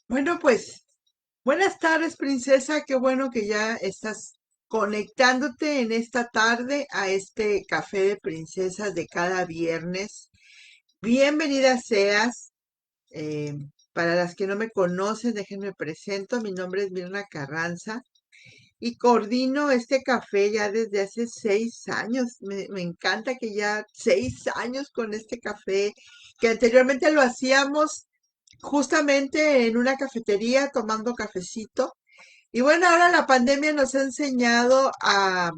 Bueno, pues, buenas tardes, princesa. Qué bueno que ya estás conectándote en esta tarde a este café de princesas de cada viernes. Bienvenida seas. Eh, para las que no me conocen, déjenme presento. Mi nombre es Mirna Carranza y coordino este café ya desde hace 6 años. Me encanta que ya 6 años con este café, que anteriormente lo hacíamos justamente en una cafetería tomando cafecito. Y bueno, ahora la pandemia nos ha enseñado a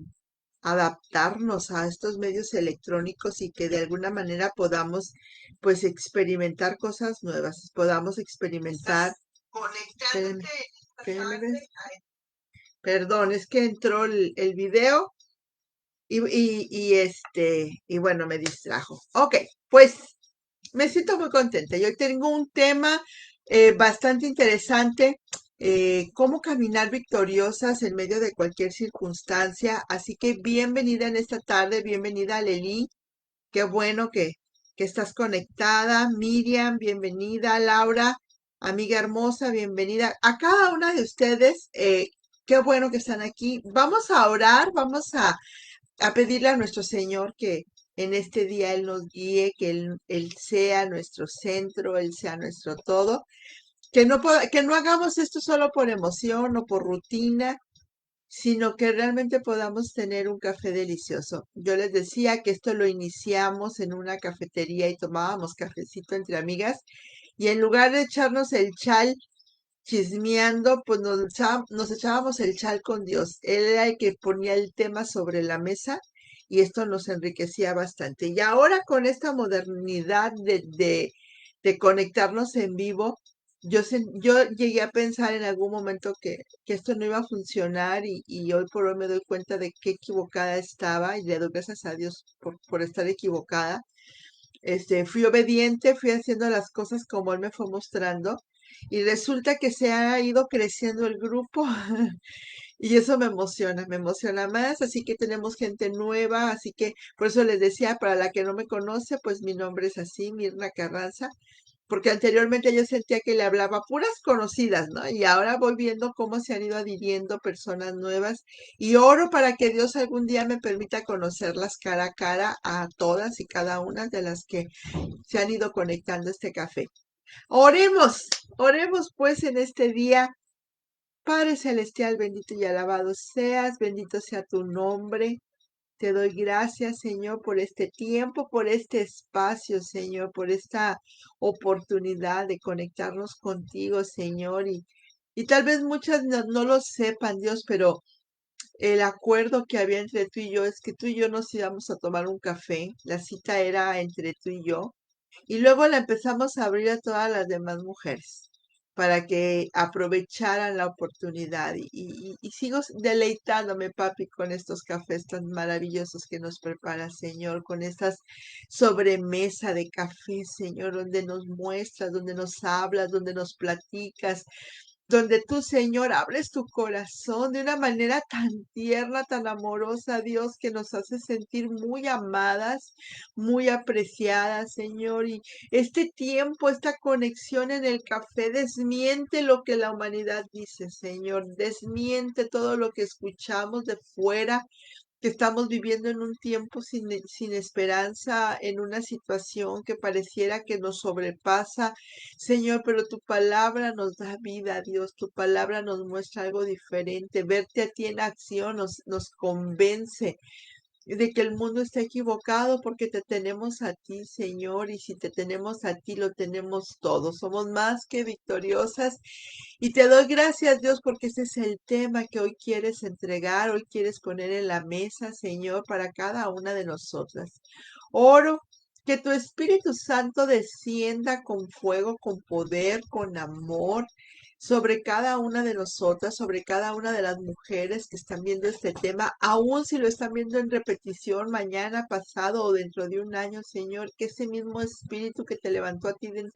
adaptarnos a estos medios electrónicos y que de alguna manera podamos pues experimentar cosas nuevas, podamos experimentar. Espérenme, espérenme, ¿ves? Perdón, es que entró el video y bueno, me distrajo. Ok, pues me siento muy contenta. Yo tengo un tema bastante interesante, cómo caminar victoriosas en medio de cualquier circunstancia. Así que bienvenida en esta tarde, bienvenida Leli. Qué bueno que estás conectada. Miriam, bienvenida. Laura, amiga hermosa, bienvenida. A cada una de ustedes, qué bueno que están aquí. Vamos a orar, vamos a pedirle a nuestro Señor que en este día Él nos guíe, que Él sea nuestro centro, Él sea nuestro todo, que no hagamos esto solo por emoción o por rutina, sino que realmente podamos tener un café delicioso. Yo les decía que esto lo iniciamos en una cafetería y tomábamos cafecito entre amigas y en lugar de echarnos el chal chismeando, pues nos echábamos el chal con Dios. Él era el que ponía el tema sobre la mesa y esto nos enriquecía bastante. Y ahora con esta modernidad de conectarnos en vivo, yo llegué a pensar en algún momento que esto no iba a funcionar y hoy por hoy me doy cuenta de qué equivocada estaba y le doy gracias a Dios por estar equivocada. Fui obediente, fui haciendo las cosas como él me fue mostrando y resulta que se ha ido creciendo el grupo y eso me emociona más, así que tenemos gente nueva, así que por eso les decía, para la que no me conoce, pues mi nombre es así, Mirna Carranza, porque anteriormente yo sentía que le hablaba a puras conocidas, ¿no? Y ahora voy viendo cómo se han ido adhiriendo personas nuevas y oro para que Dios algún día me permita conocerlas cara a cara a todas y cada una de las que se han ido conectando a este café. Oremos, oremos pues en este día. Padre Celestial, bendito y alabado seas, bendito sea tu nombre. Te doy gracias, Señor, por este tiempo, por este espacio, Señor, por esta oportunidad de conectarnos contigo, Señor. Y tal vez muchas no lo sepan, Dios, pero el acuerdo que había entre tú y yo es que tú y yo nos íbamos a tomar un café. La cita era entre tú y yo. Y luego la empezamos a abrir a todas las demás mujeres para que aprovecharan la oportunidad. Y sigo deleitándome, papi, con estos cafés tan maravillosos que nos prepara, Señor, con estas sobremesa de café, Señor, donde nos muestras, donde nos hablas, donde nos platicas, donde tú, Señor, abres tu corazón de una manera tan tierna, tan amorosa, Dios, que nos hace sentir muy amadas, muy apreciadas, Señor. Y este tiempo, esta conexión en el café desmiente lo que la humanidad dice, Señor. Desmiente todo lo que escuchamos de fuera, que estamos viviendo en un tiempo sin esperanza, en una situación que pareciera que nos sobrepasa, Señor, pero tu palabra nos da vida, Dios, tu palabra nos muestra algo diferente. Verte a ti en acción nos convence de que el mundo está equivocado porque te tenemos a ti, Señor, y si te tenemos a ti, lo tenemos todo. Somos más que victoriosas y te doy gracias, Dios, porque ese es el tema que hoy quieres entregar, hoy quieres poner en la mesa, Señor, para cada una de nosotras. Oro que tu Espíritu Santo descienda con fuego, con poder, con amor sobre cada una de nosotras, sobre cada una de las mujeres que están viendo este tema, aun si lo están viendo en repetición mañana, pasado o dentro de un año, Señor, que ese mismo Espíritu que te levantó a ti de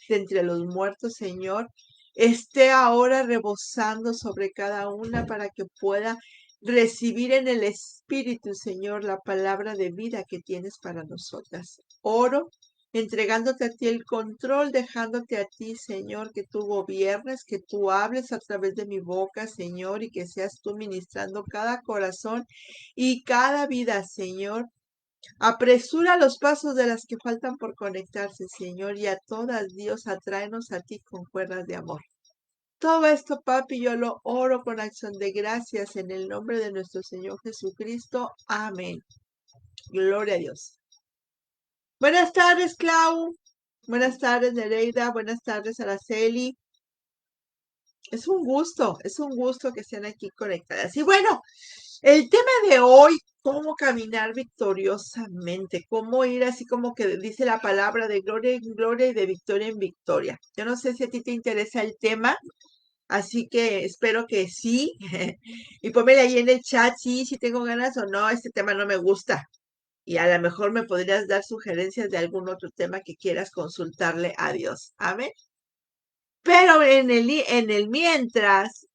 entre los muertos, Señor, esté ahora rebosando sobre cada una para que pueda recibir en el Espíritu, Señor, la palabra de vida que tienes para nosotras. Oro entregándote a ti el control, dejándote a ti, Señor, que tú gobiernes, que tú hables a través de mi boca, Señor, y que seas tú ministrando cada corazón y cada vida, Señor. Apresura los pasos de las que faltan por conectarse, Señor, y a todas, Dios, atráenos a ti con cuerdas de amor. Todo esto, papi, yo lo oro con acción de gracias en el nombre de nuestro Señor Jesucristo. Amén. Gloria a Dios. Buenas tardes, Clau. Buenas tardes, Nereida. Buenas tardes, Araceli. Es un gusto que estén aquí conectadas. Y bueno, el tema de hoy, cómo caminar victoriosamente, cómo ir así como que dice la palabra de gloria en gloria y de victoria en victoria. Yo no sé si a ti te interesa el tema, así que espero que sí. Y pónmele ahí en el chat, sí, si tengo ganas o no, este tema no me gusta. Y a lo mejor me podrías dar sugerencias de algún otro tema que quieras consultarle a Dios. Amén. Pero en el mientras,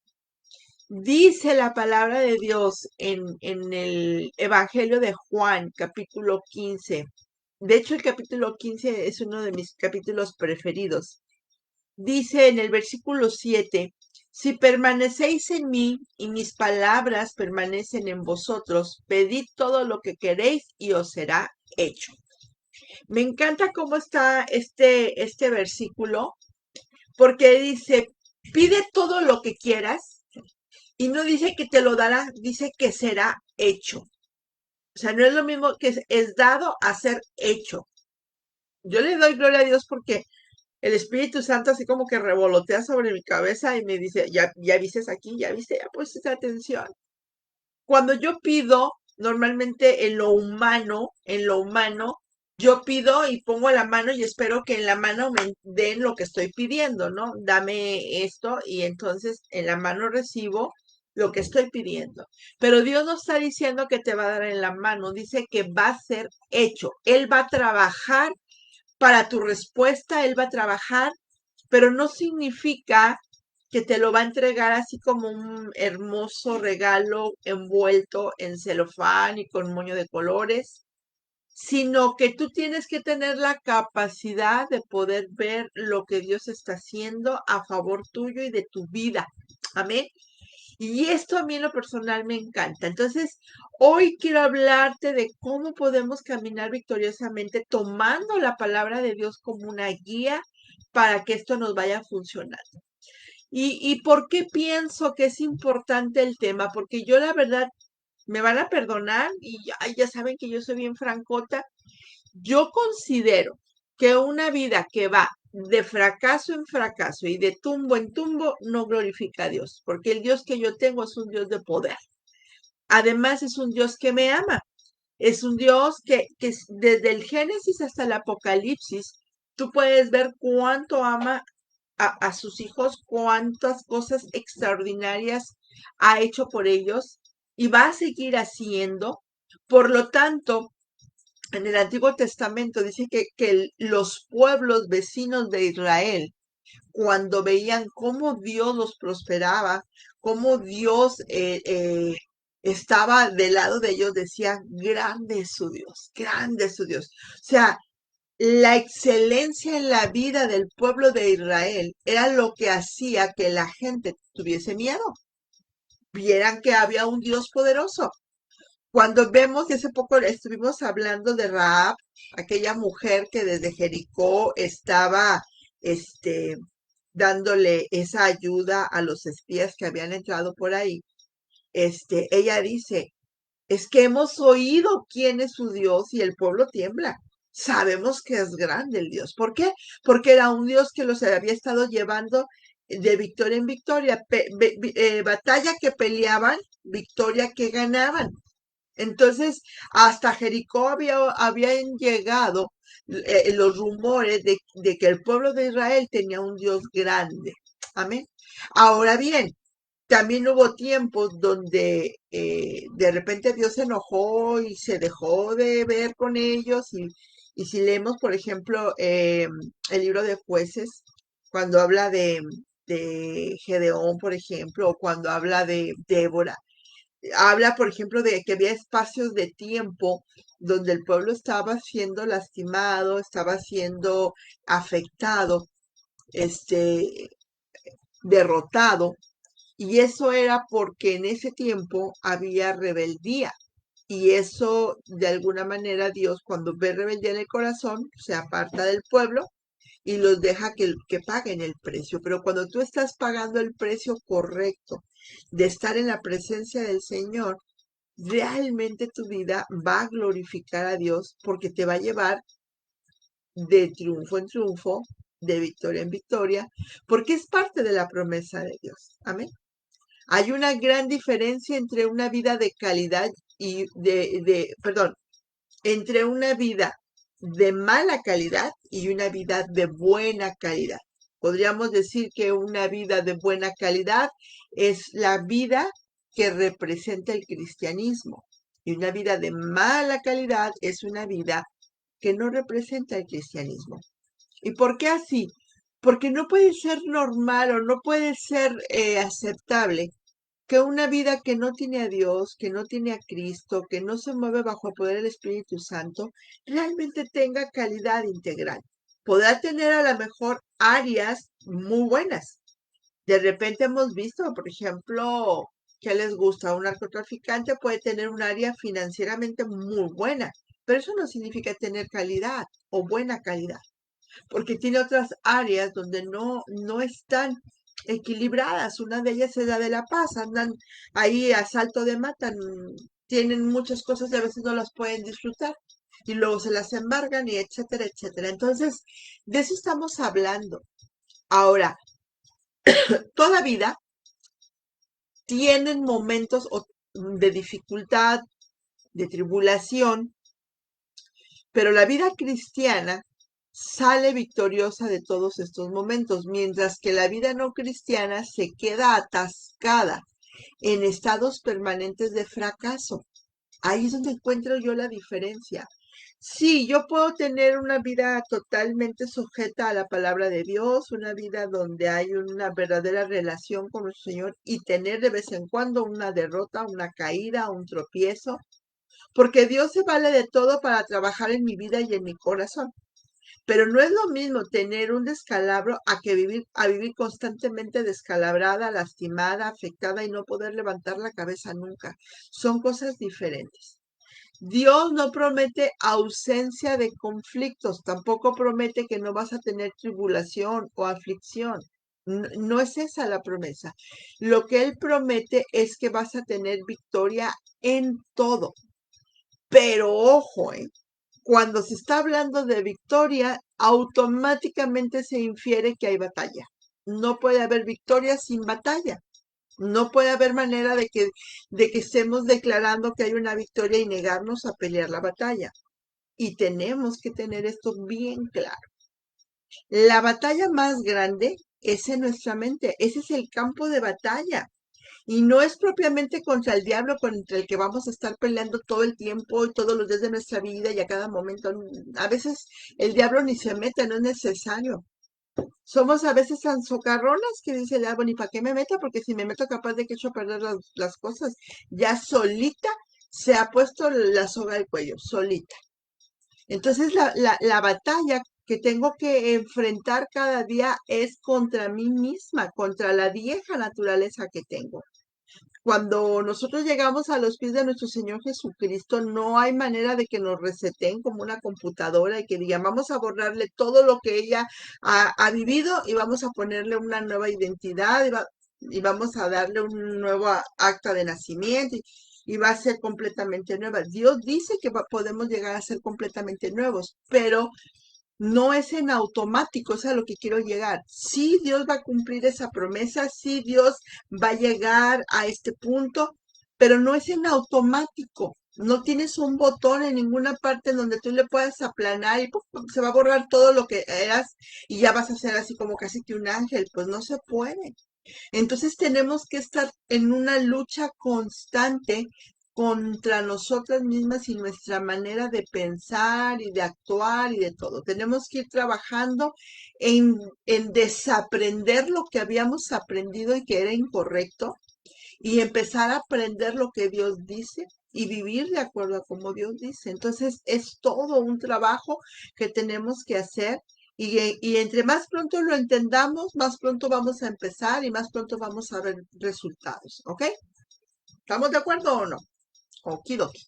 dice la palabra de Dios en el Evangelio de Juan, capítulo 15. De hecho, el capítulo 15 es uno de mis capítulos preferidos. Dice en el versículo 7, si permanecéis en mí y mis palabras permanecen en vosotros, pedid todo lo que queréis y os será hecho. Me encanta cómo está este versículo, porque dice, pide todo lo que quieras y no dice que te lo dará, dice que será hecho. O sea, no es lo mismo que es dado a ser hecho. Yo le doy gloria a Dios porque el Espíritu Santo así como que revolotea sobre mi cabeza y me dice, ya viste aquí, ya viste, ya pusiste atención. Cuando yo pido, normalmente en lo humano, yo pido y pongo la mano y espero que en la mano me den lo que estoy pidiendo, ¿no? Dame esto y entonces en la mano recibo lo que estoy pidiendo. Pero Dios no está diciendo que te va a dar en la mano, dice que va a ser hecho. Él va a trabajar para tu respuesta, Él va a trabajar, pero no significa que te lo va a entregar así como un hermoso regalo envuelto en celofán y con moño de colores, sino que tú tienes que tener la capacidad de poder ver lo que Dios está haciendo a favor tuyo y de tu vida. Amén. Y esto a mí en lo personal me encanta. Entonces, hoy quiero hablarte de cómo podemos caminar victoriosamente tomando la palabra de Dios como una guía para que esto nos vaya funcionando. ¿Y por qué pienso que es importante el tema? Porque yo la verdad, me van a perdonar y ya saben que yo soy bien francota. Yo considero que una vida que va de fracaso en fracaso y de tumbo en tumbo no glorifica a Dios, porque el Dios que yo tengo es un Dios de poder. Además, es un Dios que me ama. Es un Dios que desde el Génesis hasta el Apocalipsis, tú puedes ver cuánto ama a sus hijos, cuántas cosas extraordinarias ha hecho por ellos y va a seguir haciendo. Por lo tanto, en el Antiguo Testamento dice que los pueblos vecinos de Israel, cuando veían cómo Dios los prosperaba, cómo Dios estaba del lado de ellos, decían, grande es su Dios, grande es su Dios. O sea, la excelencia en la vida del pueblo de Israel era lo que hacía que la gente tuviese miedo, vieran que había un Dios poderoso. Cuando vemos, y hace poco estuvimos hablando de Rahab, aquella mujer que desde Jericó estaba, este, dándole esa ayuda a los espías que habían entrado por ahí. Ella dice, es que hemos oído quién es su Dios y el pueblo tiembla. Sabemos que es grande el Dios. ¿Por qué? Porque era un Dios que los había estado llevando de victoria en victoria, batalla que peleaban, victoria que ganaban. Entonces, hasta Jericó habían llegado los rumores de que el pueblo de Israel tenía un Dios grande. Amén. Ahora bien, también hubo tiempos donde de repente Dios se enojó y se dejó de ver con ellos. Y si leemos, por ejemplo, el libro de Jueces, cuando habla de Gedeón, por ejemplo, o cuando habla de Débora, habla, por ejemplo, de que había espacios de tiempo donde el pueblo estaba siendo lastimado, estaba siendo afectado, este, derrotado, y eso era porque en ese tiempo había rebeldía. Y eso, de alguna manera, Dios, cuando ve rebeldía en el corazón, se aparta del pueblo y los deja que paguen el precio. Pero cuando tú estás pagando el precio correcto de estar en la presencia del Señor, realmente tu vida va a glorificar a Dios porque te va a llevar de triunfo en triunfo, de victoria en victoria, porque es parte de la promesa de Dios. Amén. Hay una gran diferencia entre una vida de calidad y perdón, entre una vida de mala calidad y una vida de buena calidad. Podríamos decir que una vida de buena calidad es la vida que representa el cristianismo y una vida de mala calidad es una vida que no representa el cristianismo. ¿Y por qué así? Porque no puede ser normal o no puede ser aceptable que una vida que no tiene a Dios, que no tiene a Cristo, que no se mueve bajo el poder del Espíritu Santo, realmente tenga calidad integral. Podrá tener a lo mejor áreas muy buenas. De repente hemos visto, por ejemplo, ¿qué les gusta? Un narcotraficante puede tener un área financieramente muy buena, pero eso no significa tener calidad o buena calidad porque tiene otras áreas donde no están equilibradas. Una de ellas es la de la paz, andan ahí a salto de mata, tienen muchas cosas y a veces no las pueden disfrutar y luego se las embargan y etcétera, etcétera. Entonces, de eso estamos hablando. Ahora, toda vida tienen momentos de dificultad, de tribulación, pero la vida cristiana sale victoriosa de todos estos momentos, mientras que la vida no cristiana se queda atascada en estados permanentes de fracaso. Ahí es donde encuentro yo la diferencia. Sí, yo puedo tener una vida totalmente sujeta a la palabra de Dios, una vida donde hay una verdadera relación con el Señor y tener de vez en cuando una derrota, una caída, un tropiezo, porque Dios se vale de todo para trabajar en mi vida y en mi corazón. Pero no es lo mismo tener un descalabro a vivir constantemente descalabrada, lastimada, afectada y no poder levantar la cabeza nunca. Son cosas diferentes. Dios no promete ausencia de conflictos, tampoco promete que no vas a tener tribulación o aflicción. No es esa la promesa. Lo que Él promete es que vas a tener victoria en todo. Pero ojo, cuando se está hablando de victoria, automáticamente se infiere que hay batalla. No puede haber victoria sin batalla. No puede haber manera de que estemos declarando que hay una victoria y negarnos a pelear la batalla. Y tenemos que tener esto bien claro. La batalla más grande es en nuestra mente. Ese es el campo de batalla. Y no es propiamente contra el diablo contra el que vamos a estar peleando todo el tiempo y todos los días de nuestra vida y a cada momento. A veces el diablo ni se mete, no es necesario. Somos a veces tan socarronas que dice el diablo, ni para qué me meta, porque si me meto capaz de que echo a perder las cosas. Ya solita se ha puesto la soga al cuello, solita. Entonces la batalla que tengo que enfrentar cada día es contra mí misma, contra la vieja naturaleza que tengo. Cuando nosotros llegamos a los pies de nuestro Señor Jesucristo, no hay manera de que nos reseten como una computadora y que digan, vamos a borrarle todo lo que ella ha vivido y vamos a ponerle una nueva identidad y vamos a darle un nuevo acta de nacimiento y va a ser completamente nueva. Dios dice que podemos llegar a ser completamente nuevos, pero no es en automático, es a lo que quiero llegar. Sí, Dios va a cumplir esa promesa, sí, Dios va a llegar a este punto, pero no es en automático. No tienes un botón en ninguna parte en donde tú le puedas aplanar y ¡pum! Se va a borrar todo lo que eras y ya vas a ser así como casi que un ángel. Pues no se puede. Entonces tenemos que estar en una lucha constante contra nosotras mismas y nuestra manera de pensar y de actuar y de todo. Tenemos que ir trabajando en desaprender lo que habíamos aprendido y que era incorrecto y empezar a aprender lo que Dios dice y vivir de acuerdo a como Dios dice. Entonces es todo un trabajo que tenemos que hacer y entre más pronto lo entendamos, más pronto vamos a empezar y más pronto vamos a ver resultados, ¿ok? ¿Estamos de acuerdo o no? Okidoki.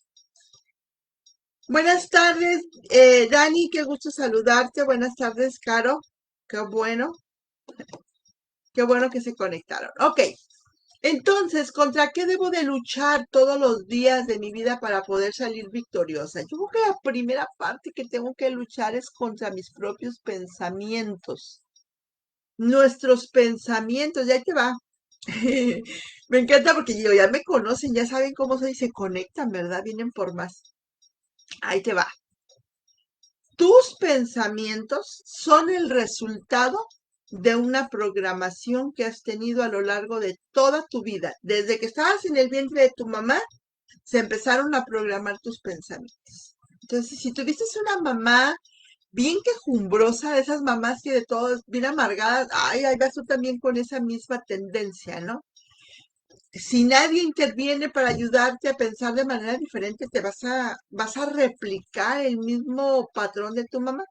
Buenas tardes, Dani, qué gusto saludarte. Buenas tardes, Caro. Qué bueno que se conectaron. Ok, entonces, ¿contra qué debo de luchar todos los días de mi vida para poder salir victoriosa? Yo creo que la primera parte que tengo que luchar es contra mis propios pensamientos. Nuestros pensamientos, ya te va. Me encanta porque ya me conocen, ya saben cómo soy, se conectan, ¿verdad? Vienen por más. Ahí te va. Tus pensamientos son el resultado de una programación que has tenido a lo largo de toda tu vida. Desde que estabas en el vientre de tu mamá, se empezaron a programar tus pensamientos. Entonces, si tuviste una mamá bien quejumbrosa, de esas mamás que de todos bien amargadas, ay, ahí vas tú también con esa misma tendencia, ¿no? Si nadie interviene para ayudarte a pensar de manera diferente, vas a replicar el mismo patrón de tu mamá.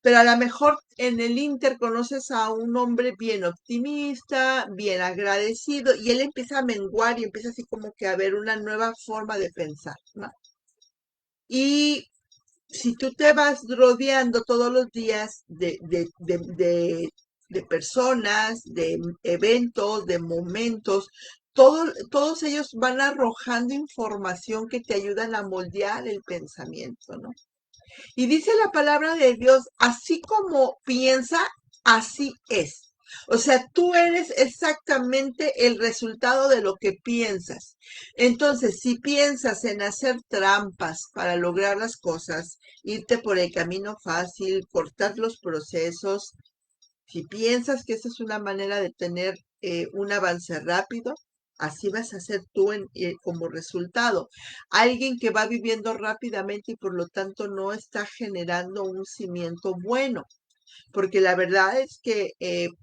Pero a lo mejor en el Inter conoces a un hombre bien optimista, bien agradecido, y él empieza a menguar y empieza así como que a ver una nueva forma de pensar, ¿no? Y si tú te vas rodeando todos los días de personas, de eventos, de momentos, todos ellos van arrojando información que te ayudan a moldear el pensamiento, ¿no? Y dice la palabra de Dios, así como piensa, así es. O sea, tú eres exactamente el resultado de lo que piensas. Entonces, si piensas en hacer trampas para lograr las cosas, irte por el camino fácil, cortar los procesos, si piensas que esa es una manera de tener un avance rápido, así vas a ser tú como resultado. Alguien que va viviendo rápidamente y por lo tanto no está generando un cimiento bueno. Porque la verdad es que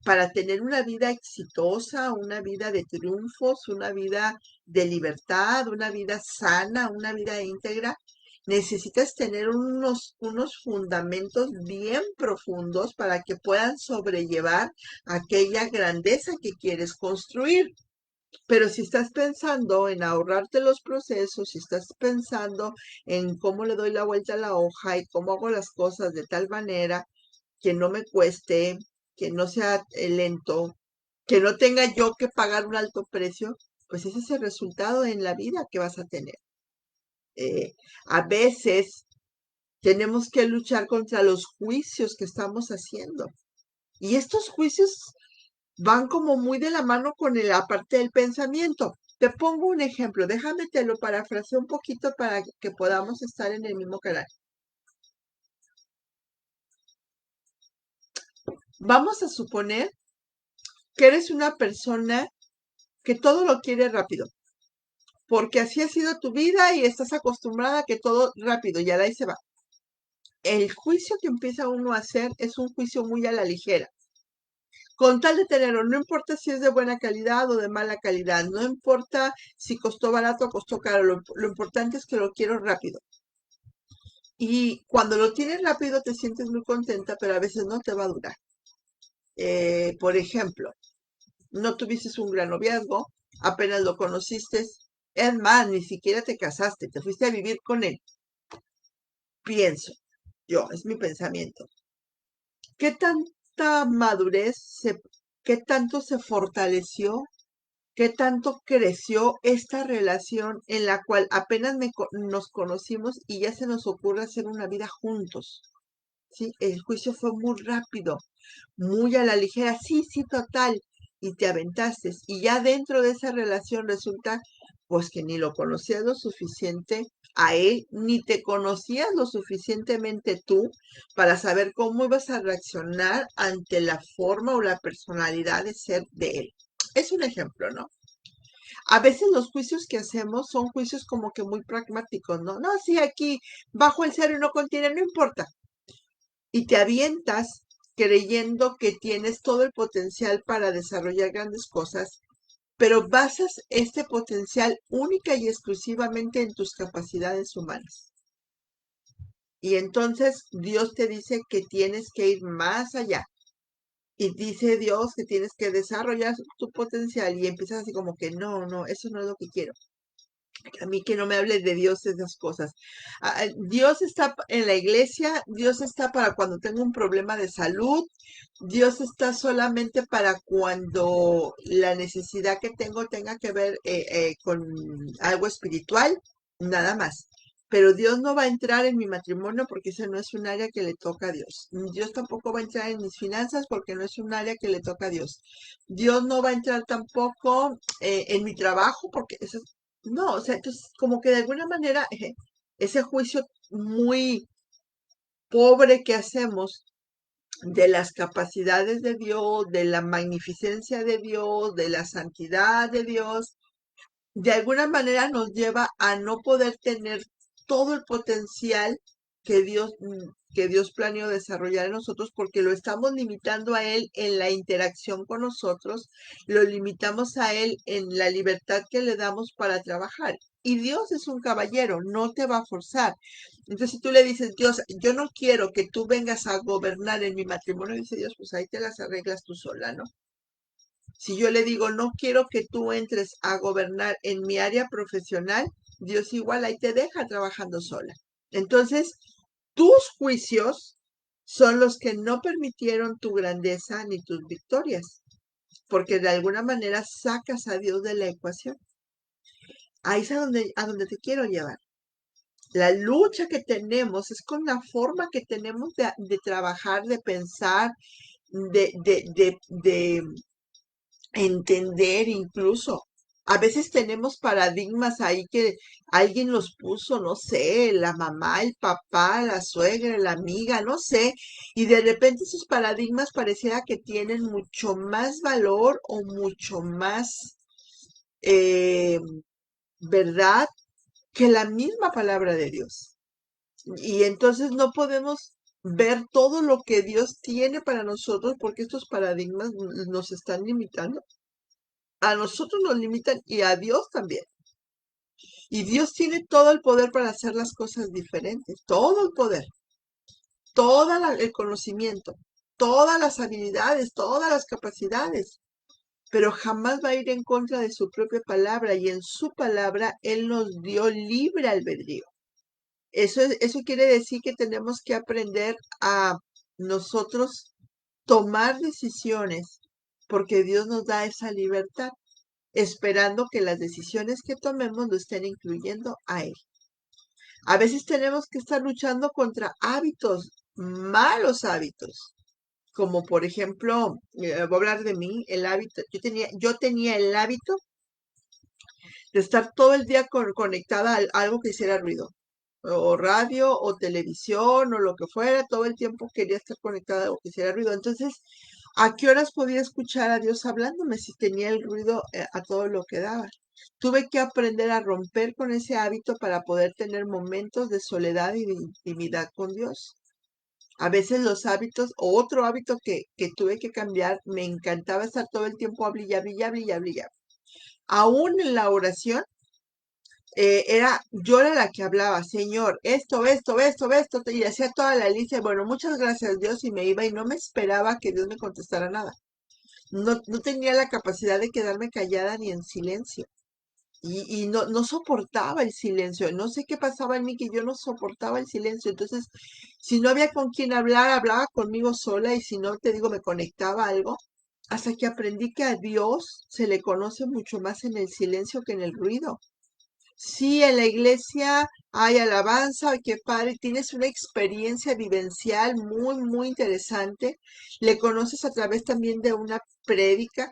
para tener una vida exitosa, una vida de triunfos, una vida de libertad, una vida sana, una vida íntegra, necesitas tener unos fundamentos bien profundos para que puedan sobrellevar aquella grandeza que quieres construir. Pero si estás pensando en ahorrarte los procesos, si estás pensando en cómo le doy la vuelta a la hoja y cómo hago las cosas de tal manera que no me cueste, que no sea lento, que no tenga yo que pagar un alto precio, pues ese es el resultado en la vida que vas a tener. A veces tenemos que luchar contra los juicios que estamos haciendo. Y estos juicios van como muy de la mano con la parte del pensamiento. Te pongo un ejemplo, déjame te lo parafraseo un poquito para que podamos estar en el mismo canal. Vamos a suponer que eres una persona que todo lo quiere rápido, porque así ha sido tu vida y estás acostumbrada a que todo rápido, y ahí se va. El juicio que empieza uno a hacer es un juicio muy a la ligera. Con tal de tenerlo, no importa si es de buena calidad o de mala calidad, no importa si costó barato o costó caro, lo importante es que lo quiero rápido. Y cuando lo tienes rápido te sientes muy contenta, pero a veces no te va a durar. Por ejemplo, no tuviste un gran noviazgo, apenas lo conociste, es más, ni siquiera te casaste, te fuiste a vivir con él. Pienso, es mi pensamiento. ¿Qué tanta madurez, qué tanto se fortaleció, qué tanto creció esta relación en la cual apenas nos conocimos y ya se nos ocurre hacer una vida juntos? ¿Sí? El juicio fue muy rápido, muy a la ligera, sí, sí, total, y te aventaste. Y ya dentro de esa relación resulta, pues que ni lo conocías lo suficiente a él, ni te conocías lo suficientemente tú para saber cómo ibas a reaccionar ante la forma o la personalidad de ser de él. Es un ejemplo, ¿no? A veces los juicios que hacemos son juicios como que muy pragmáticos, ¿no? No, sí, aquí bajo el cero y no contiene, no importa, y te avientas creyendo que tienes todo el potencial para desarrollar grandes cosas pero basas este potencial única y exclusivamente en tus capacidades humanas. Y entonces Dios te dice que tienes que ir más allá. Y dice Dios que tienes que desarrollar tu potencial y empiezas así como que no, no, eso no es lo que quiero. A mí que no me hables de Dios esas cosas. Dios está en la iglesia, Dios está para cuando tengo un problema de salud, Dios está solamente para cuando la necesidad que tengo tenga que ver con algo espiritual, nada más. Pero Dios no va a entrar en mi matrimonio porque ese no es un área que le toca a Dios. Dios tampoco va a entrar en mis finanzas porque no es un área que le toca a Dios. Dios no va a entrar tampoco en mi trabajo porque eso no, o sea, entonces como que de alguna manera ese juicio muy pobre que hacemos de las capacidades de Dios, de la magnificencia de Dios, de la santidad de Dios, de alguna manera nos lleva a no poder tener todo el potencial que Dios planeó desarrollar en nosotros porque lo estamos limitando a Él en la interacción con nosotros, lo limitamos a Él en la libertad que le damos para trabajar. Y Dios es un caballero, no te va a forzar. Entonces, si tú le dices, Dios, yo no quiero que tú vengas a gobernar en mi matrimonio, dice Dios, pues ahí te las arreglas tú sola, ¿no? Si yo le digo, no quiero que tú entres a gobernar en mi área profesional, Dios igual ahí te deja trabajando sola. Entonces, tus juicios son los que no permitieron tu grandeza ni tus victorias, porque de alguna manera sacas a Dios de la ecuación. Ahí es a donde te quiero llevar. La lucha que tenemos es con la forma que tenemos de trabajar, de pensar, de entender incluso. A veces tenemos paradigmas ahí que alguien los puso, no sé, la mamá, el papá, la suegra, la amiga, no sé, y de repente esos paradigmas pareciera que tienen mucho más valor o mucho más eh, verdad que la misma palabra de Dios. Y entonces no podemos ver todo lo que Dios tiene para nosotros porque estos paradigmas nos están limitando. A nosotros nos limitan y a Dios también. Y Dios tiene todo el poder para hacer las cosas diferentes, todo el poder, todo el conocimiento, todas las habilidades, todas las capacidades, pero jamás va a ir en contra de su propia palabra y en su palabra Él nos dio libre albedrío. Eso quiere decir que tenemos que aprender a nosotros tomar decisiones porque Dios nos da esa libertad, esperando que las decisiones que tomemos lo estén incluyendo a Él. A veces tenemos que estar luchando contra hábitos, malos hábitos, como por ejemplo, voy a hablar de mí, el hábito, yo tenía el hábito de estar todo el día conectada a algo que hiciera ruido, o radio, o televisión, o lo que fuera, todo el tiempo quería estar conectada a algo que hiciera ruido. Entonces, ¿a qué horas podía escuchar a Dios hablándome si tenía el ruido a todo lo que daba? Tuve que aprender a romper con ese hábito para poder tener momentos de soledad y de intimidad con Dios. A veces los hábitos, o otro hábito que tuve que cambiar, me encantaba estar todo el tiempo hable y hable y hable y hable y hable. Aún en la oración, yo era la que hablaba, Señor, esto, y hacía toda la lista, y bueno, muchas gracias Dios, y me iba y no me esperaba que Dios me contestara nada. No, no tenía la capacidad de quedarme callada ni en silencio. Y no, no soportaba el silencio. No sé qué pasaba en mí que yo no soportaba el silencio. Entonces, si no había con quien hablar, hablaba conmigo sola y si no, te digo, me conectaba a algo. Hasta que aprendí que a Dios se le conoce mucho más en el silencio que en el ruido. Sí, en la iglesia hay alabanza, ay, qué padre, tienes una experiencia vivencial muy, muy interesante. Le conoces a través también de una prédica,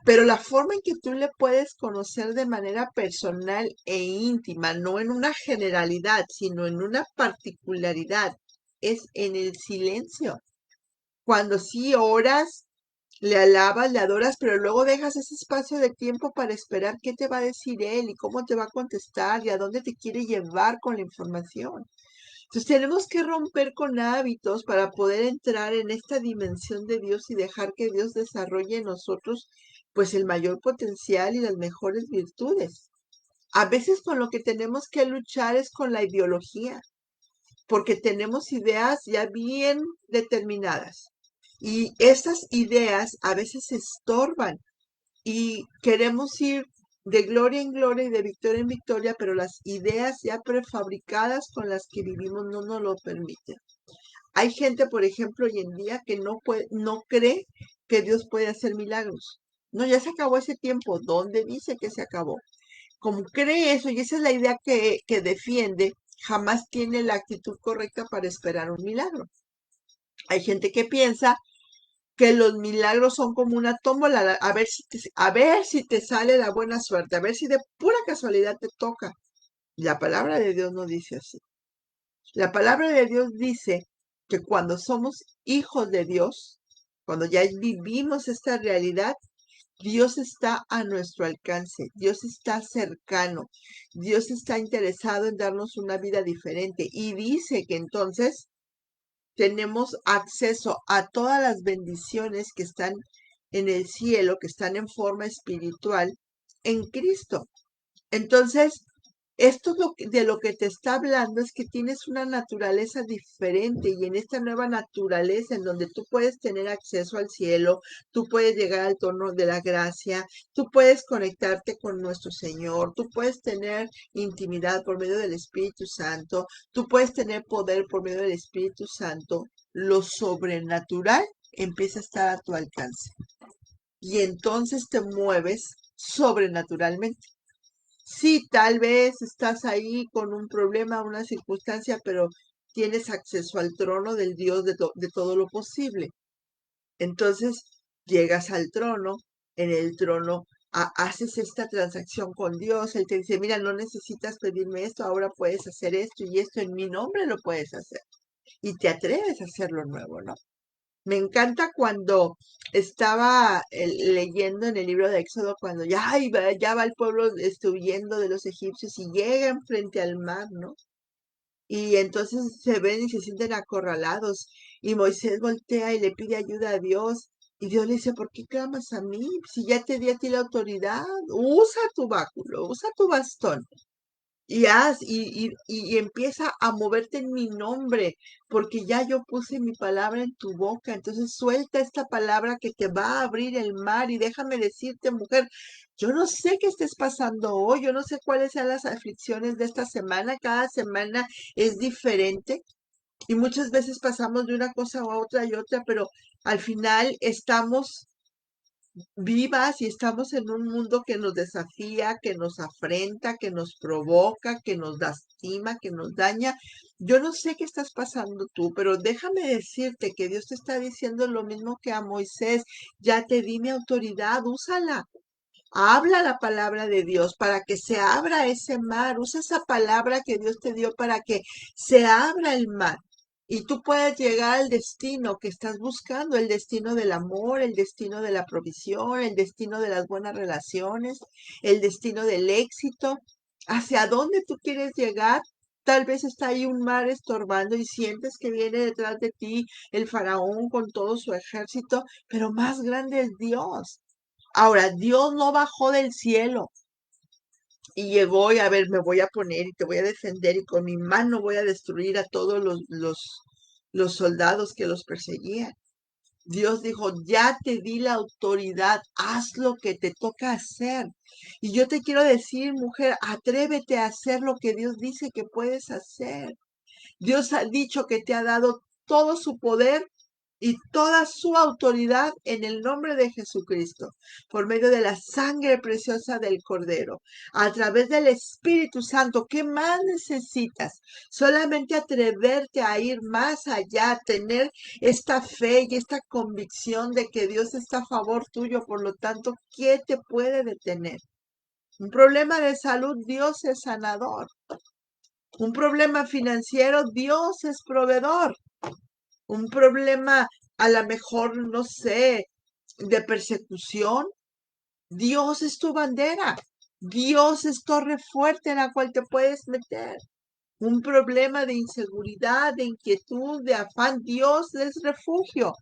pero la forma en que tú le puedes conocer de manera personal e íntima, no en una generalidad, sino en una particularidad, es en el silencio. Cuando sí oras, le alabas, le adoras, pero luego dejas ese espacio de tiempo para esperar qué te va a decir él y cómo te va a contestar y a dónde te quiere llevar con la información. Entonces tenemos que romper con hábitos para poder entrar en esta dimensión de Dios y dejar que Dios desarrolle en nosotros pues el mayor potencial y las mejores virtudes. A veces con lo que tenemos que luchar es con la ideología, porque tenemos ideas ya bien determinadas. Y esas ideas a veces estorban y queremos ir de gloria en gloria y de victoria en victoria, pero las ideas ya prefabricadas con las que vivimos no nos lo permiten. Hay gente, por ejemplo, hoy en día que no cree que Dios puede hacer milagros. No, ya se acabó ese tiempo. ¿Dónde dice que se acabó? Como cree eso y esa es la idea que defiende, jamás tiene la actitud correcta para esperar un milagro. Hay gente que piensa que los milagros son como una tómbola, a ver si te sale la buena suerte, a ver si de pura casualidad te toca. La palabra de Dios no dice así. La palabra de Dios dice que cuando somos hijos de Dios, cuando ya vivimos esta realidad, Dios está a nuestro alcance, Dios está cercano, Dios está interesado en darnos una vida diferente y dice que entonces tenemos acceso a todas las bendiciones que están en el cielo, que están en forma espiritual en Cristo. Entonces, esto de lo que te está hablando es que tienes una naturaleza diferente y en esta nueva naturaleza en donde tú puedes tener acceso al cielo, tú puedes llegar al trono de la gracia, tú puedes conectarte con nuestro Señor, tú puedes tener intimidad por medio del Espíritu Santo, tú puedes tener poder por medio del Espíritu Santo, lo sobrenatural empieza a estar a tu alcance y entonces te mueves sobrenaturalmente. Sí, tal vez estás ahí con un problema, una circunstancia, pero tienes acceso al trono del Dios de todo lo posible. Entonces, llegas al trono, en el trono haces esta transacción con Dios, Él te dice, mira, no necesitas pedirme esto, ahora puedes hacer esto y esto en mi nombre lo puedes hacer. Y te atreves a hacerlo nuevo, ¿no? Me encanta cuando estaba leyendo en el libro de Éxodo, cuando ya va el pueblo huyendo de los egipcios y llegan frente al mar, ¿no? Y entonces se ven y se sienten acorralados. Y Moisés voltea y le pide ayuda a Dios. Y Dios le dice, ¿por qué clamas a mí? Si ya te di a ti la autoridad, usa tu báculo, usa tu bastón y empieza a moverte en mi nombre, porque ya yo puse mi palabra en tu boca. Entonces suelta esta palabra que te va a abrir el mar. Y déjame decirte, mujer, yo no sé qué estés pasando hoy, yo no sé cuáles sean las aflicciones de esta semana. Cada semana es diferente y muchas veces pasamos de una cosa a otra y otra, pero al final estamos vivas y estamos en un mundo que nos desafía, que nos afrenta, que nos provoca, que nos lastima, que nos daña. Yo no sé qué estás pasando tú, pero déjame decirte que Dios te está diciendo lo mismo que a Moisés. Ya te di mi autoridad, úsala. Habla la palabra de Dios para que se abra ese mar. Usa esa palabra que Dios te dio para que se abra el mar. Y tú puedes llegar al destino que estás buscando, el destino del amor, el destino de la provisión, el destino de las buenas relaciones, el destino del éxito. ¿Hacia dónde tú quieres llegar? Tal vez está ahí un mar estorbando y sientes que viene detrás de ti el faraón con todo su ejército, pero más grande es Dios. Ahora, Dios no bajó del cielo y llegó y a ver, me voy a poner y te voy a defender y con mi mano voy a destruir a todos los soldados que los perseguían. Dios dijo, ya te di la autoridad, haz lo que te toca hacer. Y yo te quiero decir, mujer, atrévete a hacer lo que Dios dice que puedes hacer. Dios ha dicho que te ha dado todo su poder y toda su autoridad en el nombre de Jesucristo, por medio de la sangre preciosa del Cordero, a través del Espíritu Santo. ¿Qué más necesitas? Solamente atreverte a ir más allá, tener esta fe y esta convicción de que Dios está a favor tuyo. Por lo tanto, ¿qué te puede detener? Un problema de salud, Dios es sanador. Un problema financiero, Dios es proveedor. Un problema a lo mejor, no sé, de persecución, Dios es tu bandera. Dios es torre fuerte en la cual te puedes meter. Un problema de inseguridad, de inquietud, de afán, Dios es refugio.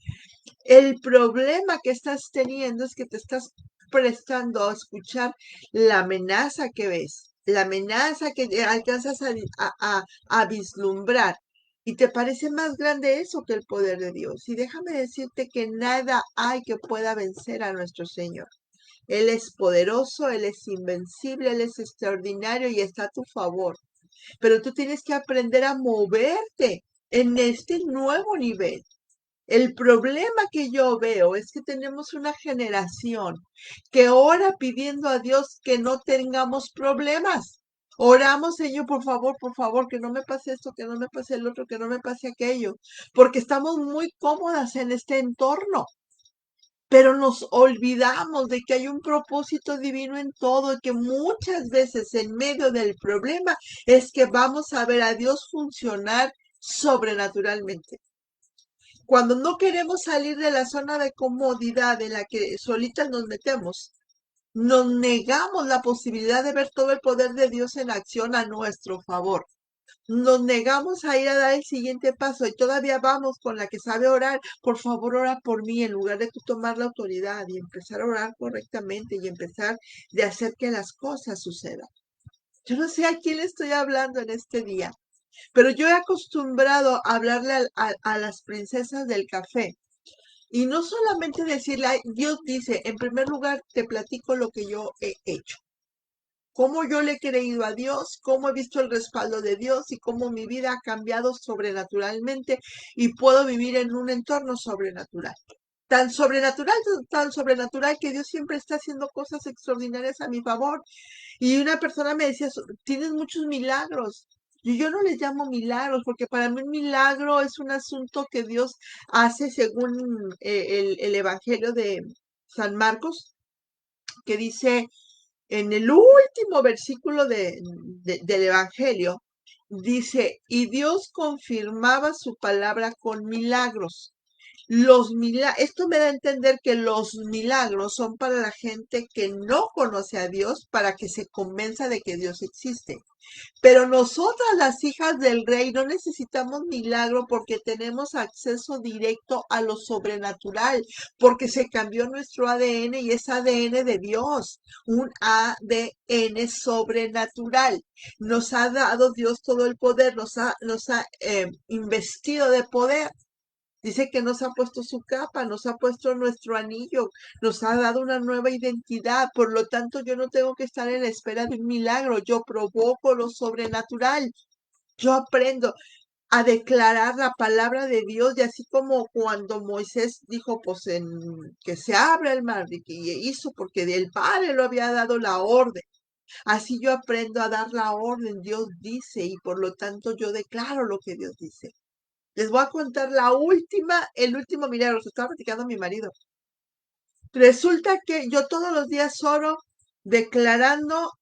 El problema que estás teniendo es que te estás prestando a escuchar la amenaza que ves, la amenaza que alcanzas a vislumbrar. Y te parece más grande eso que el poder de Dios. Y déjame decirte que nada hay que pueda vencer a nuestro Señor. Él es poderoso, Él es invencible, Él es extraordinario y está a tu favor. Pero tú tienes que aprender a moverte en este nuevo nivel. El problema que yo veo es que tenemos una generación que ora pidiendo a Dios que no tengamos problemas. Oramos, Señor, por favor, que no me pase esto, que no me pase el otro, que no me pase aquello, porque estamos muy cómodas en este entorno, pero nos olvidamos de que hay un propósito divino en todo y que muchas veces en medio del problema es que vamos a ver a Dios funcionar sobrenaturalmente. Cuando no queremos salir de la zona de comodidad en la que solitas nos metemos, nos negamos la posibilidad de ver todo el poder de Dios en acción a nuestro favor. Nos negamos a ir a dar el siguiente paso y todavía vamos con la que sabe orar. Por favor, ora por mí en lugar de tú tomar la autoridad y empezar a orar correctamente y empezar de hacer que las cosas sucedan. Yo no sé a quién le estoy hablando en este día, pero yo he acostumbrado a hablarle a las princesas del café. Y no solamente decirle, "Ay, Dios dice, en primer lugar te platico lo que yo he hecho, cómo yo le he creído a Dios, cómo he visto el respaldo de Dios y cómo mi vida ha cambiado sobrenaturalmente y puedo vivir en un entorno sobrenatural. Tan sobrenatural que Dios siempre está haciendo cosas extraordinarias a mi favor. Y una persona me decía, tienes muchos milagros. Y yo no les llamo milagros, porque para mí un milagro es un asunto que Dios hace según el Evangelio de San Marcos, que dice en el último versículo del Evangelio, dice, y Dios confirmaba su palabra con milagros. Esto me da a entender que los milagros son para la gente que no conoce a Dios para que se convenza de que Dios existe. Pero nosotras, las hijas del rey, no necesitamos milagro porque tenemos acceso directo a lo sobrenatural, porque se cambió nuestro ADN y es ADN de Dios, un ADN sobrenatural. Nos ha dado Dios todo el poder, nos ha investido de poder. Dice que nos ha puesto su capa, nos ha puesto nuestro anillo, nos ha dado una nueva identidad. Por lo tanto, yo no tengo que estar en la espera de un milagro. Yo provoco lo sobrenatural. Yo aprendo a declarar la palabra de Dios y así como cuando Moisés dijo, pues que se abra el mar y hizo porque el Padre lo había dado la orden. Así yo aprendo a dar la orden, Dios dice, y por lo tanto yo declaro lo que Dios dice. Les voy a contar el último milagro. Se estaba platicando a mi marido. Resulta que yo todos los días oro declarando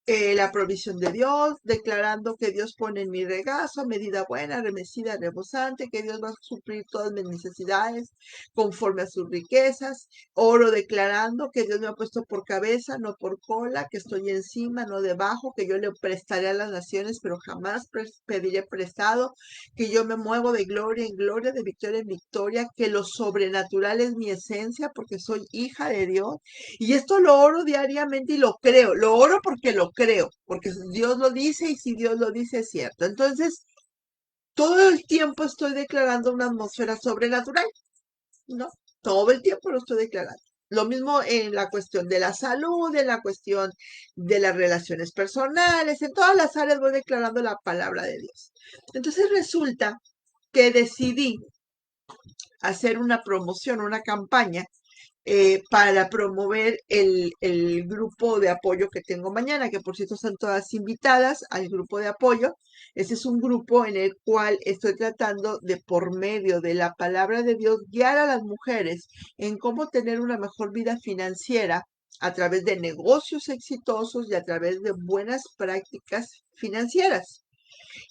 la provisión de Dios, declarando que Dios pone en mi regazo medida buena, remecida, rebosante, que Dios va a suplir todas mis necesidades conforme a sus riquezas. Oro declarando que Dios me ha puesto por cabeza, no por cola, que estoy encima, no debajo, que yo le prestaré a las naciones, pero jamás pediré prestado, que yo me muevo de gloria en gloria, de victoria en victoria, que lo sobrenatural es mi esencia porque soy hija de Dios. Y esto lo oro diariamente y lo creo. Lo oro porque lo creo, porque Dios lo dice y si Dios lo dice es cierto. Entonces, todo el tiempo estoy declarando una atmósfera sobrenatural, ¿no? Todo el tiempo lo estoy declarando. Lo mismo en la cuestión de la salud, en la cuestión de las relaciones personales, en todas las áreas voy declarando la palabra de Dios. Entonces resulta que decidí hacer una promoción, una campaña para promover el grupo de apoyo que tengo mañana, que por cierto están todas invitadas al grupo de apoyo. Ese es un grupo en el cual estoy tratando de, por medio de la palabra de Dios, guiar a las mujeres en cómo tener una mejor vida financiera a través de negocios exitosos y a través de buenas prácticas financieras.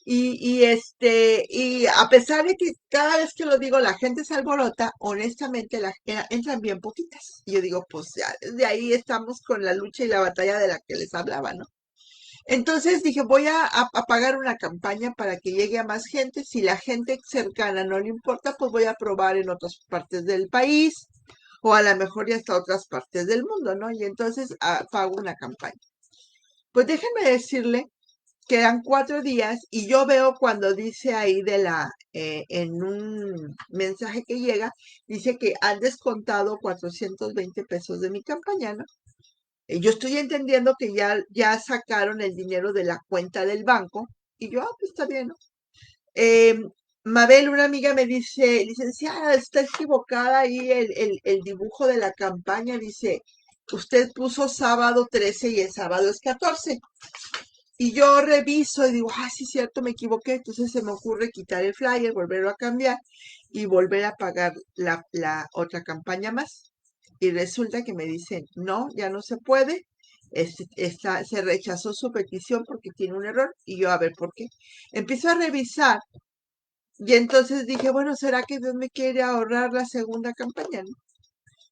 Y a pesar de que cada vez que lo digo la gente se alborota, honestamente entran bien poquitas. Y yo digo, pues ya desde ahí estamos con la lucha y la batalla de la que les hablaba, ¿no? Entonces dije, voy a pagar una campaña para que llegue a más gente. Si la gente cercana no le importa, pues voy a probar en otras partes del país. o a lo mejor ya hasta otras partes del mundo, ¿no? Y entonces pago una campaña. Pues déjenme decirle que eran 4 días y yo veo cuando dice ahí en un mensaje que llega, dice que han descontado 420 pesos de mi campaña, ¿no? Yo estoy entendiendo que ya sacaron el dinero de la cuenta del banco y yo, pues está bien, ¿no? Eh, Mabel, una amiga me dice, licenciada, está equivocada ahí el dibujo de la campaña, dice, usted puso sábado 13 y el sábado es 14. Y yo reviso y digo, ah, sí, cierto, me equivoqué. Entonces se me ocurre quitar el flyer, volverlo a cambiar y volver a pagar la otra campaña más. Y resulta que me dicen, no, ya no se puede. Se rechazó su petición porque tiene un error. Y yo, a ver, ¿por qué? Empiezo a revisar y entonces dije, bueno, ¿será que Dios me quiere ahorrar la segunda campaña, no?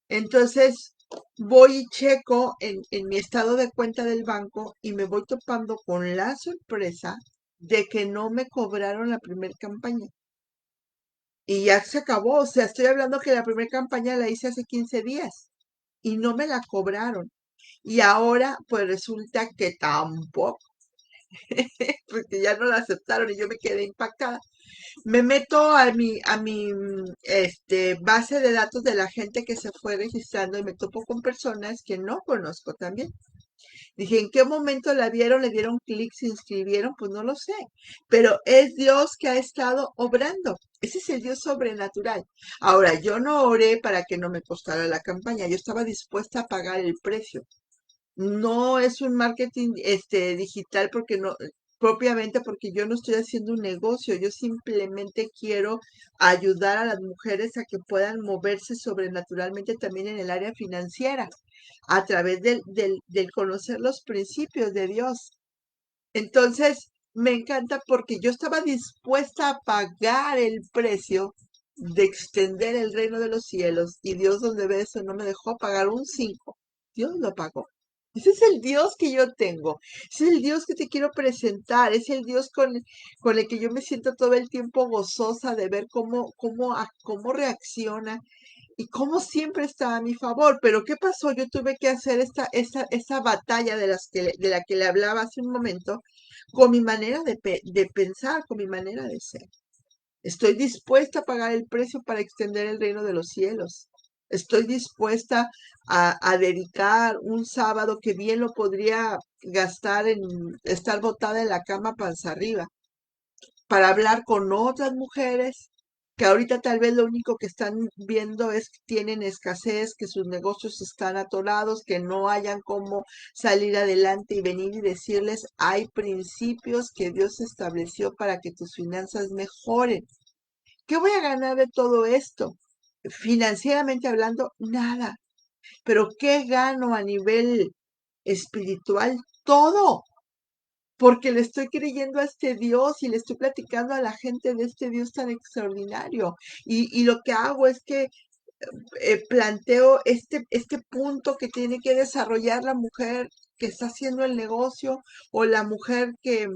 Entonces voy y checo en mi estado de cuenta del banco y me voy topando con la sorpresa de que no me cobraron la primera campaña. Y ya se acabó, o sea, estoy hablando que la primera campaña la hice hace 15 días y no me la cobraron. Y ahora pues resulta que tampoco, porque ya no la aceptaron y yo me quedé impactada. Me meto a mi base de datos de la gente que se fue registrando y me topo con personas que no conozco también. Dije, ¿en qué momento la vieron? ¿Le dieron clic? ¿Se inscribieron? Pues no lo sé. Pero es Dios que ha estado obrando. Ese es el Dios sobrenatural. Ahora, yo no oré para que no me costara la campaña. Yo estaba dispuesta a pagar el precio. No es un marketing digital porque no, propiamente porque yo no estoy haciendo un negocio, yo simplemente quiero ayudar a las mujeres a que puedan moverse sobrenaturalmente también en el área financiera, a través del conocer los principios de Dios. Entonces, me encanta porque yo estaba dispuesta a pagar el precio de extender el reino de los cielos y Dios donde ve eso no me dejó pagar un 5. Dios lo pagó. Ese es el Dios que yo tengo. Ese es el Dios que te quiero presentar. Es el Dios con el que yo me siento todo el tiempo gozosa de ver cómo reacciona y cómo siempre está a mi favor. Pero ¿qué pasó? Yo tuve que hacer esta batalla de la que le hablaba hace un momento con mi manera de pensar, con mi manera de ser. Estoy dispuesta a pagar el precio para extender el reino de los cielos. Estoy dispuesta a dedicar un sábado que bien lo podría gastar en estar botada en la cama panza arriba para hablar con otras mujeres que ahorita tal vez lo único que están viendo es que tienen escasez, que sus negocios están atorados, que no hayan cómo salir adelante y venir y decirles, hay principios que Dios estableció para que tus finanzas mejoren. ¿Qué voy a ganar de todo esto? Financieramente hablando, nada. Pero ¿qué gano a nivel espiritual? Todo, porque le estoy creyendo a este Dios y le estoy platicando a la gente de este Dios tan extraordinario. Y lo que hago es que planteo este punto que tiene que desarrollar la mujer que está haciendo el negocio o la mujer que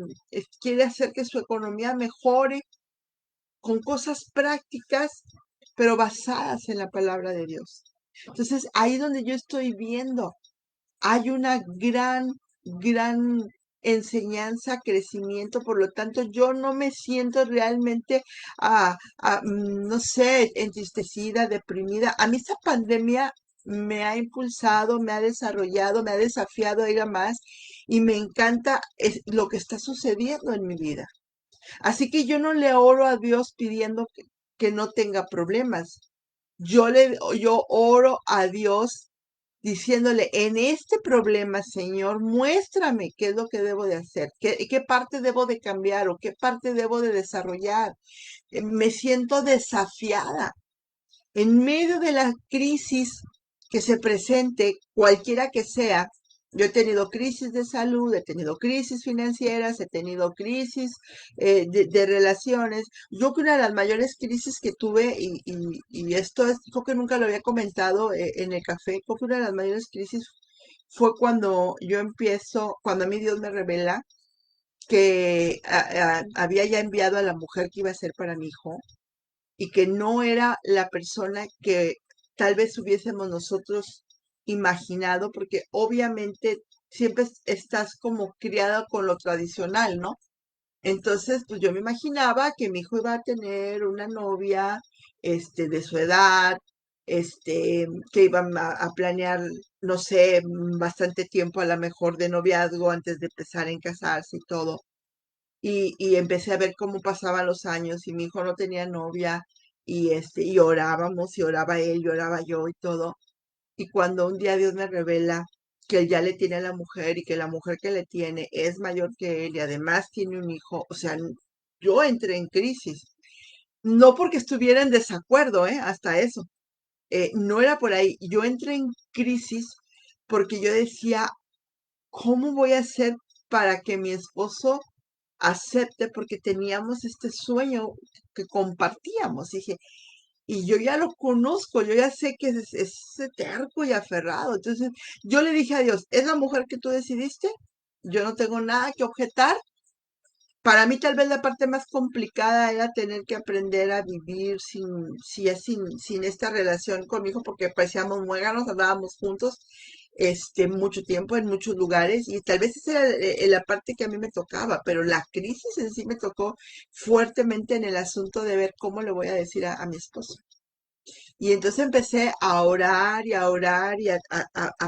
quiere hacer que su economía mejore con cosas prácticas, pero basadas en la palabra de Dios. Entonces, ahí es donde yo estoy viendo hay una gran enseñanza, crecimiento, por lo tanto, yo no me siento realmente, no sé, entristecida, deprimida. A mí esta pandemia me ha impulsado, me ha desarrollado, me ha desafiado a ir a más y me encanta lo que está sucediendo en mi vida. Así que yo no le oro a Dios pidiendo que no tenga problemas. Yo oro a Dios diciéndole, en este problema, Señor, muéstrame qué es lo que debo de hacer, qué parte debo de cambiar o qué parte debo de desarrollar. Me siento desafiada en medio de la crisis que se presente, cualquiera que sea. Yo he tenido crisis de salud, he tenido crisis financieras, he tenido crisis de relaciones. Yo creo que una de las mayores crisis que tuve, y esto es, creo que nunca lo había comentado en el café, creo que una de las mayores crisis fue cuando yo empiezo, cuando a mí Dios me revela que había ya enviado a la mujer que iba a ser para mi hijo y que no era la persona tal vez hubiésemos nosotros imaginado, porque obviamente siempre estás como criada con lo tradicional, ¿no? Entonces, pues yo me imaginaba que mi hijo iba a tener una novia, de su edad, que iban a planear, no sé, bastante tiempo a lo mejor de noviazgo antes de empezar en casarse y todo. Y empecé a ver cómo pasaban los años y mi hijo no tenía novia y orábamos y oraba él, lloraba yo y todo. Y cuando un día Dios me revela que él ya le tiene a la mujer y que la mujer que le tiene es mayor que él y además tiene un hijo, o sea, yo entré en crisis. No porque estuviera en desacuerdo, hasta eso. No era por ahí. Yo entré en crisis porque yo decía, ¿cómo voy a hacer para que mi esposo acepte? Porque teníamos este sueño que compartíamos. Dije, y yo ya lo conozco, yo ya sé que es terco y aferrado. Entonces, yo le dije a Dios, ¿es la mujer que tú decidiste? Yo no tengo nada que objetar. Para mí tal vez la parte más complicada era tener que aprender a vivir sin esta relación con mi hijo, porque parecíamos muéganos, andábamos juntos mucho tiempo en muchos lugares y tal vez esa era la parte que a mí me tocaba, pero la crisis en sí me tocó fuertemente en el asunto de ver cómo le voy a decir a mi esposo. Y entonces empecé a orar y a orar y a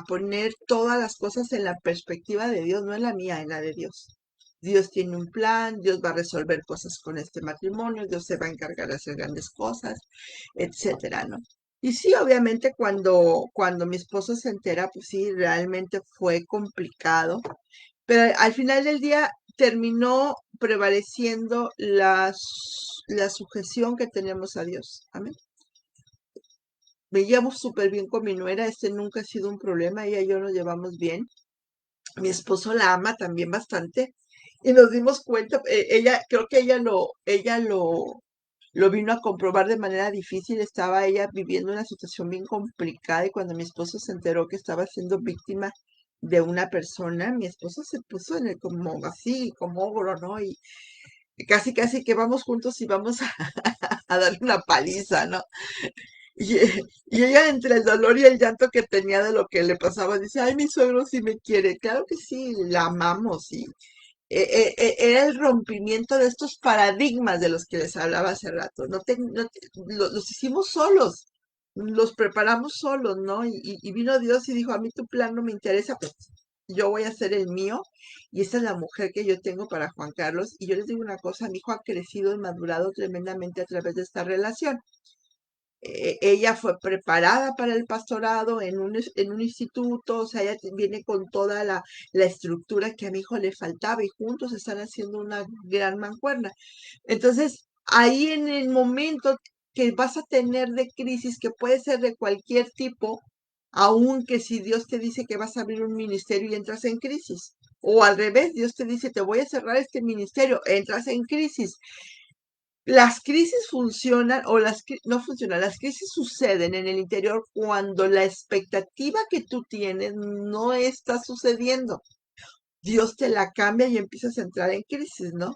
poner todas las cosas en la perspectiva de Dios, no en la mía, en la de Dios. Dios tiene un plan, Dios va a resolver cosas con este matrimonio, Dios se va a encargar de hacer grandes cosas, etcétera, ¿no? Y sí, obviamente cuando mi esposo se entera, pues sí, realmente fue complicado, pero al final del día terminó prevaleciendo la sujeción que tenemos a Dios. Amén. Me llevo súper bien con mi nuera, nunca ha sido un problema, ella y yo nos llevamos bien. Mi esposo la ama también bastante y nos dimos cuenta, creo que ella lo vino a comprobar de manera difícil, estaba ella viviendo una situación bien complicada y cuando mi esposo se enteró que estaba siendo víctima de una persona, mi esposo se puso en el como así, como ogro, ¿no? Y casi, casi que vamos juntos y vamos a darle una paliza, ¿no? Y, y ella entre el dolor y el llanto que tenía de lo que le pasaba, dice, ay, mi suegro sí me quiere. Claro que sí, la amamos. Y era el rompimiento de estos paradigmas de los que les hablaba hace rato. Los hicimos solos, los preparamos solos, ¿no? Y vino Dios y dijo, a mí tu plan no me interesa, pues yo voy a hacer el mío. Y esta es la mujer que yo tengo para Juan Carlos. Y yo les digo una cosa, mi hijo ha crecido y madurado tremendamente a través de esta relación. Ella fue preparada para el pastorado en un instituto, o sea, ella viene con toda la estructura que a mi hijo le faltaba y juntos están haciendo una gran mancuerna. Entonces, ahí en el momento que vas a tener de crisis, que puede ser de cualquier tipo, aunque si Dios te dice que vas a abrir un ministerio y entras en crisis, o al revés, Dios te dice, te voy a cerrar este ministerio, entras en crisis. Las crisis funcionan o no funcionan, las crisis suceden en el interior cuando la expectativa que tú tienes no está sucediendo. Dios te la cambia y empiezas a entrar en crisis, ¿no?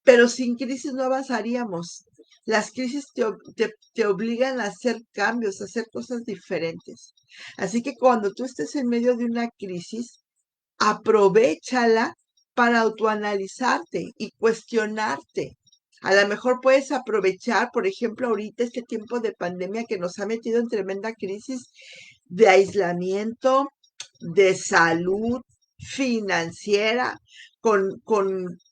Pero sin crisis no avanzaríamos. Las crisis te obligan a hacer cambios, a hacer cosas diferentes. Así que cuando tú estés en medio de una crisis, aprovéchala para autoanalizarte y cuestionarte. A lo mejor puedes aprovechar, por ejemplo, ahorita este tiempo de pandemia que nos ha metido en tremenda crisis de aislamiento, de salud financiera, con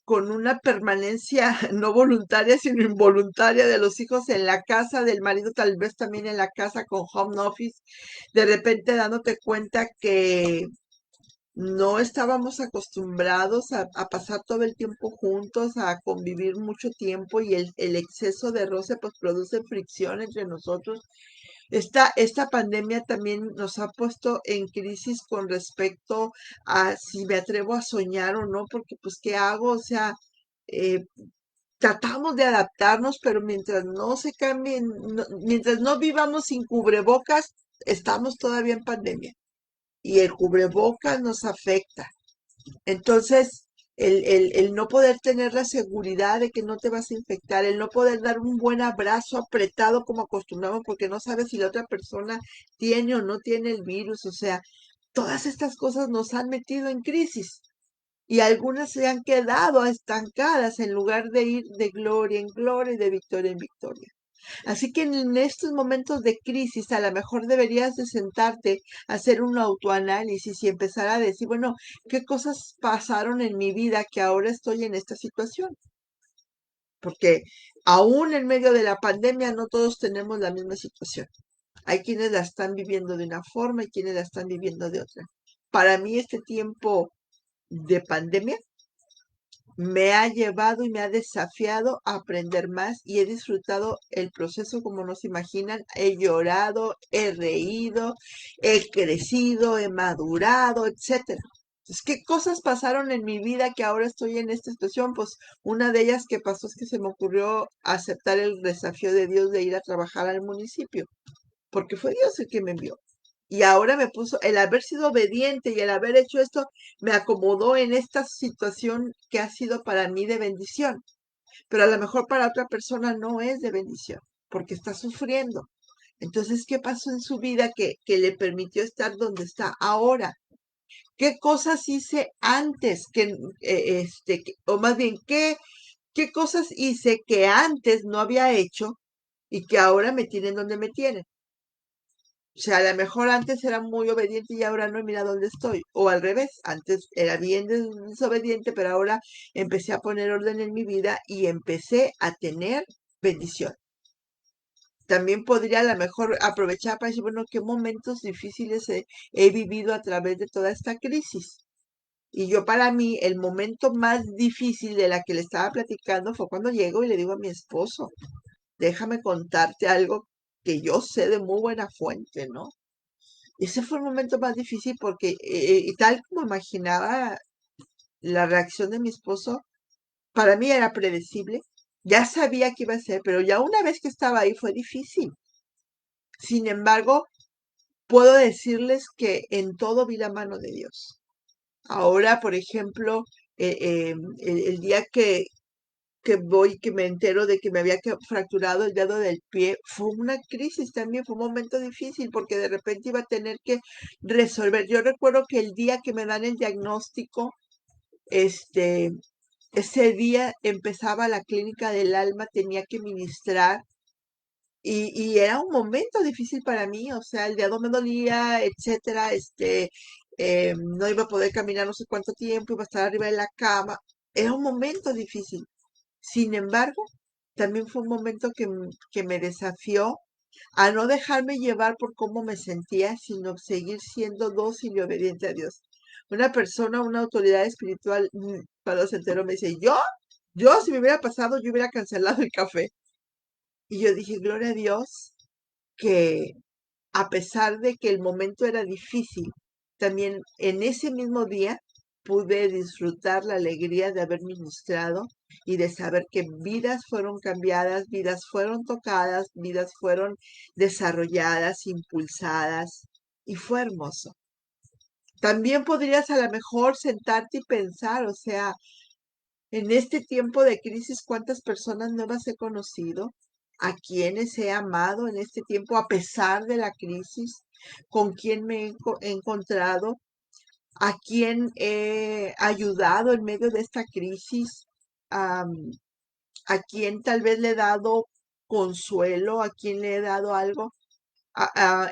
una permanencia no voluntaria, sino involuntaria de los hijos en la casa, del marido tal vez también en la casa con home office, de repente dándote cuenta que no estábamos acostumbrados a pasar todo el tiempo juntos, a convivir mucho tiempo y el exceso de roce pues produce fricción entre nosotros. Esta pandemia también nos ha puesto en crisis con respecto a si me atrevo a soñar o no, porque pues ¿qué hago? O sea, eh, tratamos de adaptarnos, pero mientras no se cambien, mientras no vivamos sin cubrebocas, estamos todavía en pandemia y el cubrebocas nos afecta. Entonces, el no poder tener la seguridad de que no te vas a infectar, el no poder dar un buen abrazo apretado como acostumbramos porque no sabes si la otra persona tiene o no tiene el virus. O sea, todas estas cosas nos han metido en crisis y algunas se han quedado estancadas en lugar de ir de gloria en gloria y de victoria en victoria. Así que en estos momentos de crisis, a lo mejor deberías de sentarte, hacer un autoanálisis y empezar a decir, bueno, ¿qué cosas pasaron en mi vida que ahora estoy en esta situación? Porque aún en medio de la pandemia no todos tenemos la misma situación. Hay quienes la están viviendo de una forma y quienes la están viviendo de otra. Para mí este tiempo de pandemia me ha llevado y me ha desafiado a aprender más y he disfrutado el proceso como no se imaginan. He llorado, he reído, he crecido, he madurado, etcétera. Entonces, ¿qué cosas pasaron en mi vida que ahora estoy en esta situación? Pues una de ellas que pasó es que se me ocurrió aceptar el desafío de Dios de ir a trabajar al municipio porque fue Dios el que me envió. Y ahora me puso, el haber sido obediente y el haber hecho esto, me acomodó en esta situación que ha sido para mí de bendición. Pero a lo mejor para otra persona no es de bendición, porque está sufriendo. Entonces, ¿qué pasó en su vida que le permitió estar donde está ahora? ¿Qué cosas hice antes o más bien, qué cosas hice que antes no había hecho y que ahora me tienen donde me tienen? O sea, a lo mejor antes era muy obediente y ahora no, y mira dónde estoy. O al revés, antes era bien desobediente, pero ahora empecé a poner orden en mi vida y empecé a tener bendición. También podría a lo mejor aprovechar para decir, bueno, qué momentos difíciles he vivido a través de toda esta crisis. Y yo para mí, el momento más difícil de la que le estaba platicando fue cuando llego y le digo a mi esposo, déjame contarte algo que yo sé de muy buena fuente, ¿no? Ese fue el momento más difícil porque, y tal como imaginaba la reacción de mi esposo, para mí era predecible. Ya sabía que iba a ser, pero ya una vez que estaba ahí fue difícil. Sin embargo, puedo decirles que en todo vi la mano de Dios. Ahora, por ejemplo, el día que me entero de que me había fracturado el dedo del pie, fue una crisis también, fue un momento difícil porque de repente iba a tener que resolver. Yo recuerdo que el día que me dan el diagnóstico, este, ese día empezaba la clínica del alma, tenía que ministrar y era un momento difícil para mí, o sea, el dedo me dolía, etcétera, no iba a poder caminar no sé cuánto tiempo, iba a estar arriba de la cama. Era un momento difícil. Sin embargo, también fue un momento que me desafió a no dejarme llevar por cómo me sentía, sino seguir siendo dócil y obediente a Dios. Una persona, una autoridad espiritual, cuando se enteró, me dice, yo, si me hubiera pasado, yo hubiera cancelado el café. Y yo dije, gloria a Dios, que a pesar de que el momento era difícil, también en ese mismo día pude disfrutar la alegría de haber ministrado y de saber que vidas fueron cambiadas, vidas fueron tocadas, vidas fueron desarrolladas, impulsadas, y fue hermoso. También podrías a lo mejor sentarte y pensar, o sea, en este tiempo de crisis, ¿cuántas personas nuevas he conocido? ¿A quienes he amado en este tiempo a pesar de la crisis? ¿Con quién me he encontrado? ¿A quién he ayudado en medio de esta crisis? Am, ¿A quién tal vez le he dado consuelo? ¿A quién le he dado algo?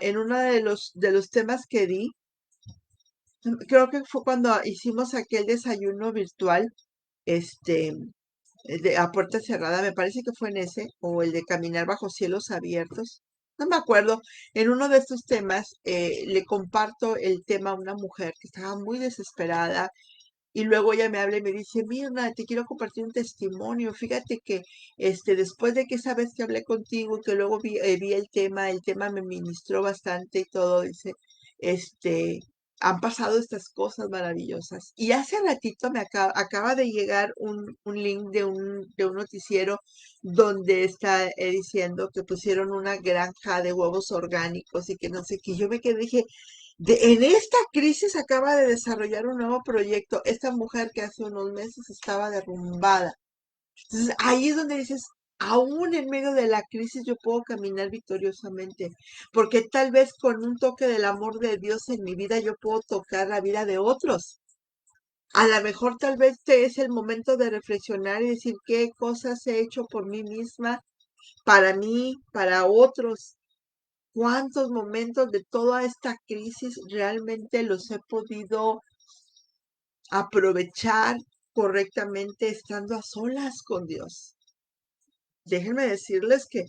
En uno de los temas que di, creo que fue cuando hicimos aquel desayuno virtual, este, a puerta cerrada, me parece que fue en ese, o el de caminar bajo cielos abiertos, no me acuerdo. En uno de estos temas le comparto el tema a una mujer que estaba muy desesperada y luego ella me habla y me dice, Mirna, te quiero compartir un testimonio. Fíjate que después de que esa vez que hablé contigo, que luego vi el tema me ministró bastante y todo, dice, este, han pasado estas cosas maravillosas. Y hace ratito acaba de llegar un link de un noticiero donde está diciendo que pusieron una granja de huevos orgánicos y que no sé qué. Yo me quedé, dije, En esta crisis acaba de desarrollar un nuevo proyecto. Esta mujer que hace unos meses estaba derrumbada. Entonces ahí es donde dices, aún en medio de la crisis yo puedo caminar victoriosamente, porque tal vez con un toque del amor de Dios en mi vida yo puedo tocar la vida de otros. A lo mejor tal vez este es el momento de reflexionar y decir qué cosas he hecho por mí misma, para mí, para otros. ¿Cuántos momentos de toda esta crisis realmente los he podido aprovechar correctamente estando a solas con Dios? Déjenme decirles que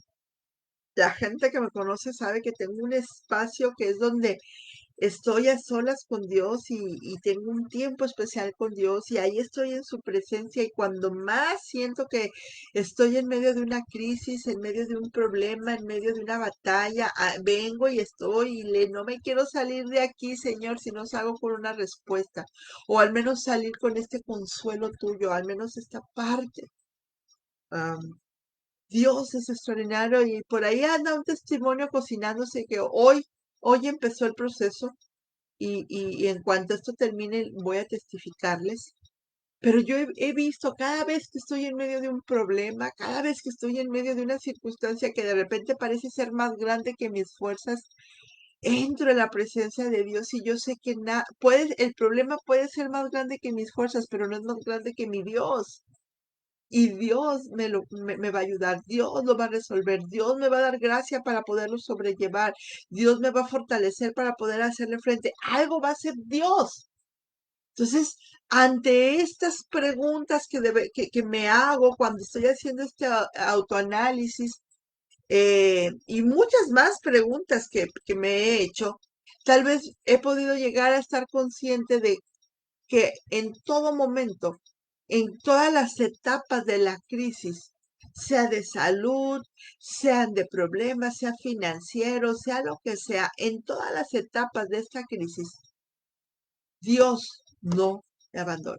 la gente que me conoce sabe que tengo un espacio que es donde estoy a solas con Dios y tengo un tiempo especial con Dios y ahí estoy en su presencia y cuando más siento que estoy en medio de una crisis, en medio de un problema, en medio de una batalla, vengo y estoy y no me quiero salir de aquí, Señor, si no salgo con una respuesta o al menos salir con este consuelo tuyo, al menos esta parte. Dios es extraordinario y por ahí anda un testimonio cocinándose que hoy empezó el proceso y en cuanto esto termine voy a testificarles. Pero yo he visto cada vez que estoy en medio de un problema, cada vez que estoy en medio de una circunstancia que de repente parece ser más grande que mis fuerzas, entro en la presencia de Dios y yo sé que el problema puede ser más grande que mis fuerzas, pero no es más grande que mi Dios. Y Dios me va a ayudar, Dios lo va a resolver, Dios me va a dar gracia para poderlo sobrellevar, Dios me va a fortalecer para poder hacerle frente. Algo va a hacer Dios. Entonces, ante estas preguntas que me hago cuando estoy haciendo este autoanálisis y muchas más preguntas que me he hecho, tal vez he podido llegar a estar consciente de que en todo momento, en todas las etapas de la crisis, sea de salud, sean de problemas, sea financiero, sea lo que sea, en todas las etapas de esta crisis, Dios no me abandona.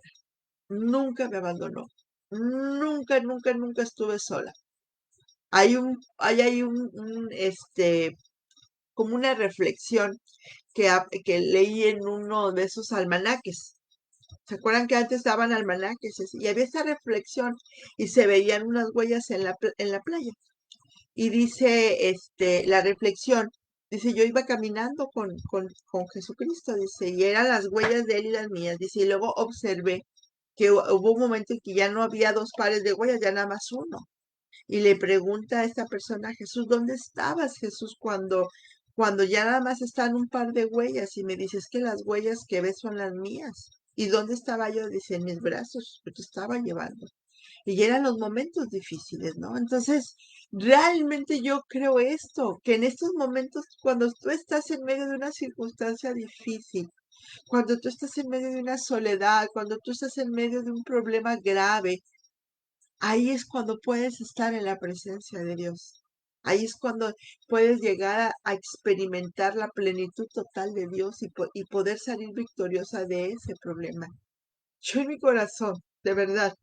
Nunca me abandonó. Nunca, nunca, nunca estuve sola. Hay como una reflexión que leí en uno de esos almanaques. ¿Se acuerdan que antes daban almanaques? Y había esta reflexión y se veían unas huellas en la playa. Y dice, la reflexión, dice, yo iba caminando con Jesucristo, dice, y eran las huellas de él y las mías, dice, y luego observé que hubo un momento en que ya no había dos pares de huellas, ya nada más uno. Y le pregunta a esta persona, Jesús, ¿dónde estabas, Jesús, cuando ya nada más están un par de huellas? Y me dices que las huellas que ves son las mías. ¿Y dónde estaba yo? Dice, en mis brazos, yo te estaba llevando. Y eran los momentos difíciles, ¿no? Entonces, realmente yo creo esto, que en estos momentos, cuando tú estás en medio de una circunstancia difícil, cuando tú estás en medio de una soledad, cuando tú estás en medio de un problema grave, ahí es cuando puedes estar en la presencia de Dios. Ahí es cuando puedes llegar a experimentar la plenitud total de Dios y poder salir victoriosa de ese problema. Yo en mi corazón, de verdad,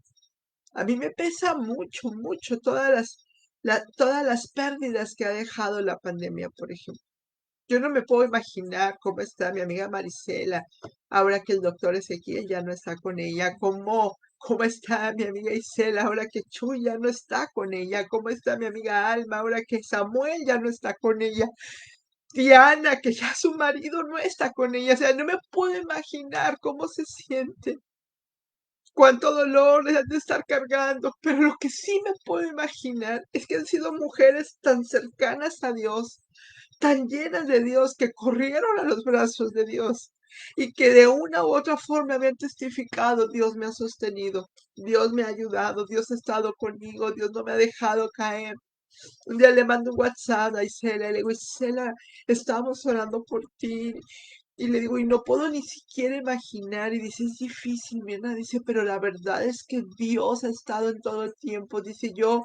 a mí me pesa mucho, mucho todas las pérdidas que ha dejado la pandemia, por ejemplo. Yo no me puedo imaginar cómo está mi amiga Marisela, ahora que el doctor Ezequiel ya no está con ella, cómo está mi amiga Isela, ahora que Chuy ya no está con ella, cómo está mi amiga Alma, ahora que Samuel ya no está con ella, Diana, que ya su marido no está con ella, o sea, no me puedo imaginar cómo se siente, cuánto dolor les han de estar cargando, pero lo que sí me puedo imaginar es que han sido mujeres tan cercanas a Dios, tan llenas de Dios, que corrieron a los brazos de Dios y que de una u otra forma habían testificado, Dios me ha sostenido, Dios me ha ayudado, Dios ha estado conmigo, Dios no me ha dejado caer. Un día le mando un WhatsApp a Isela y le digo, Isela, estamos orando por ti. Y le digo, y no puedo ni siquiera imaginar. Y dice, es difícil, Mirna. Dice, pero la verdad es que Dios ha estado en todo el tiempo. Dice, yo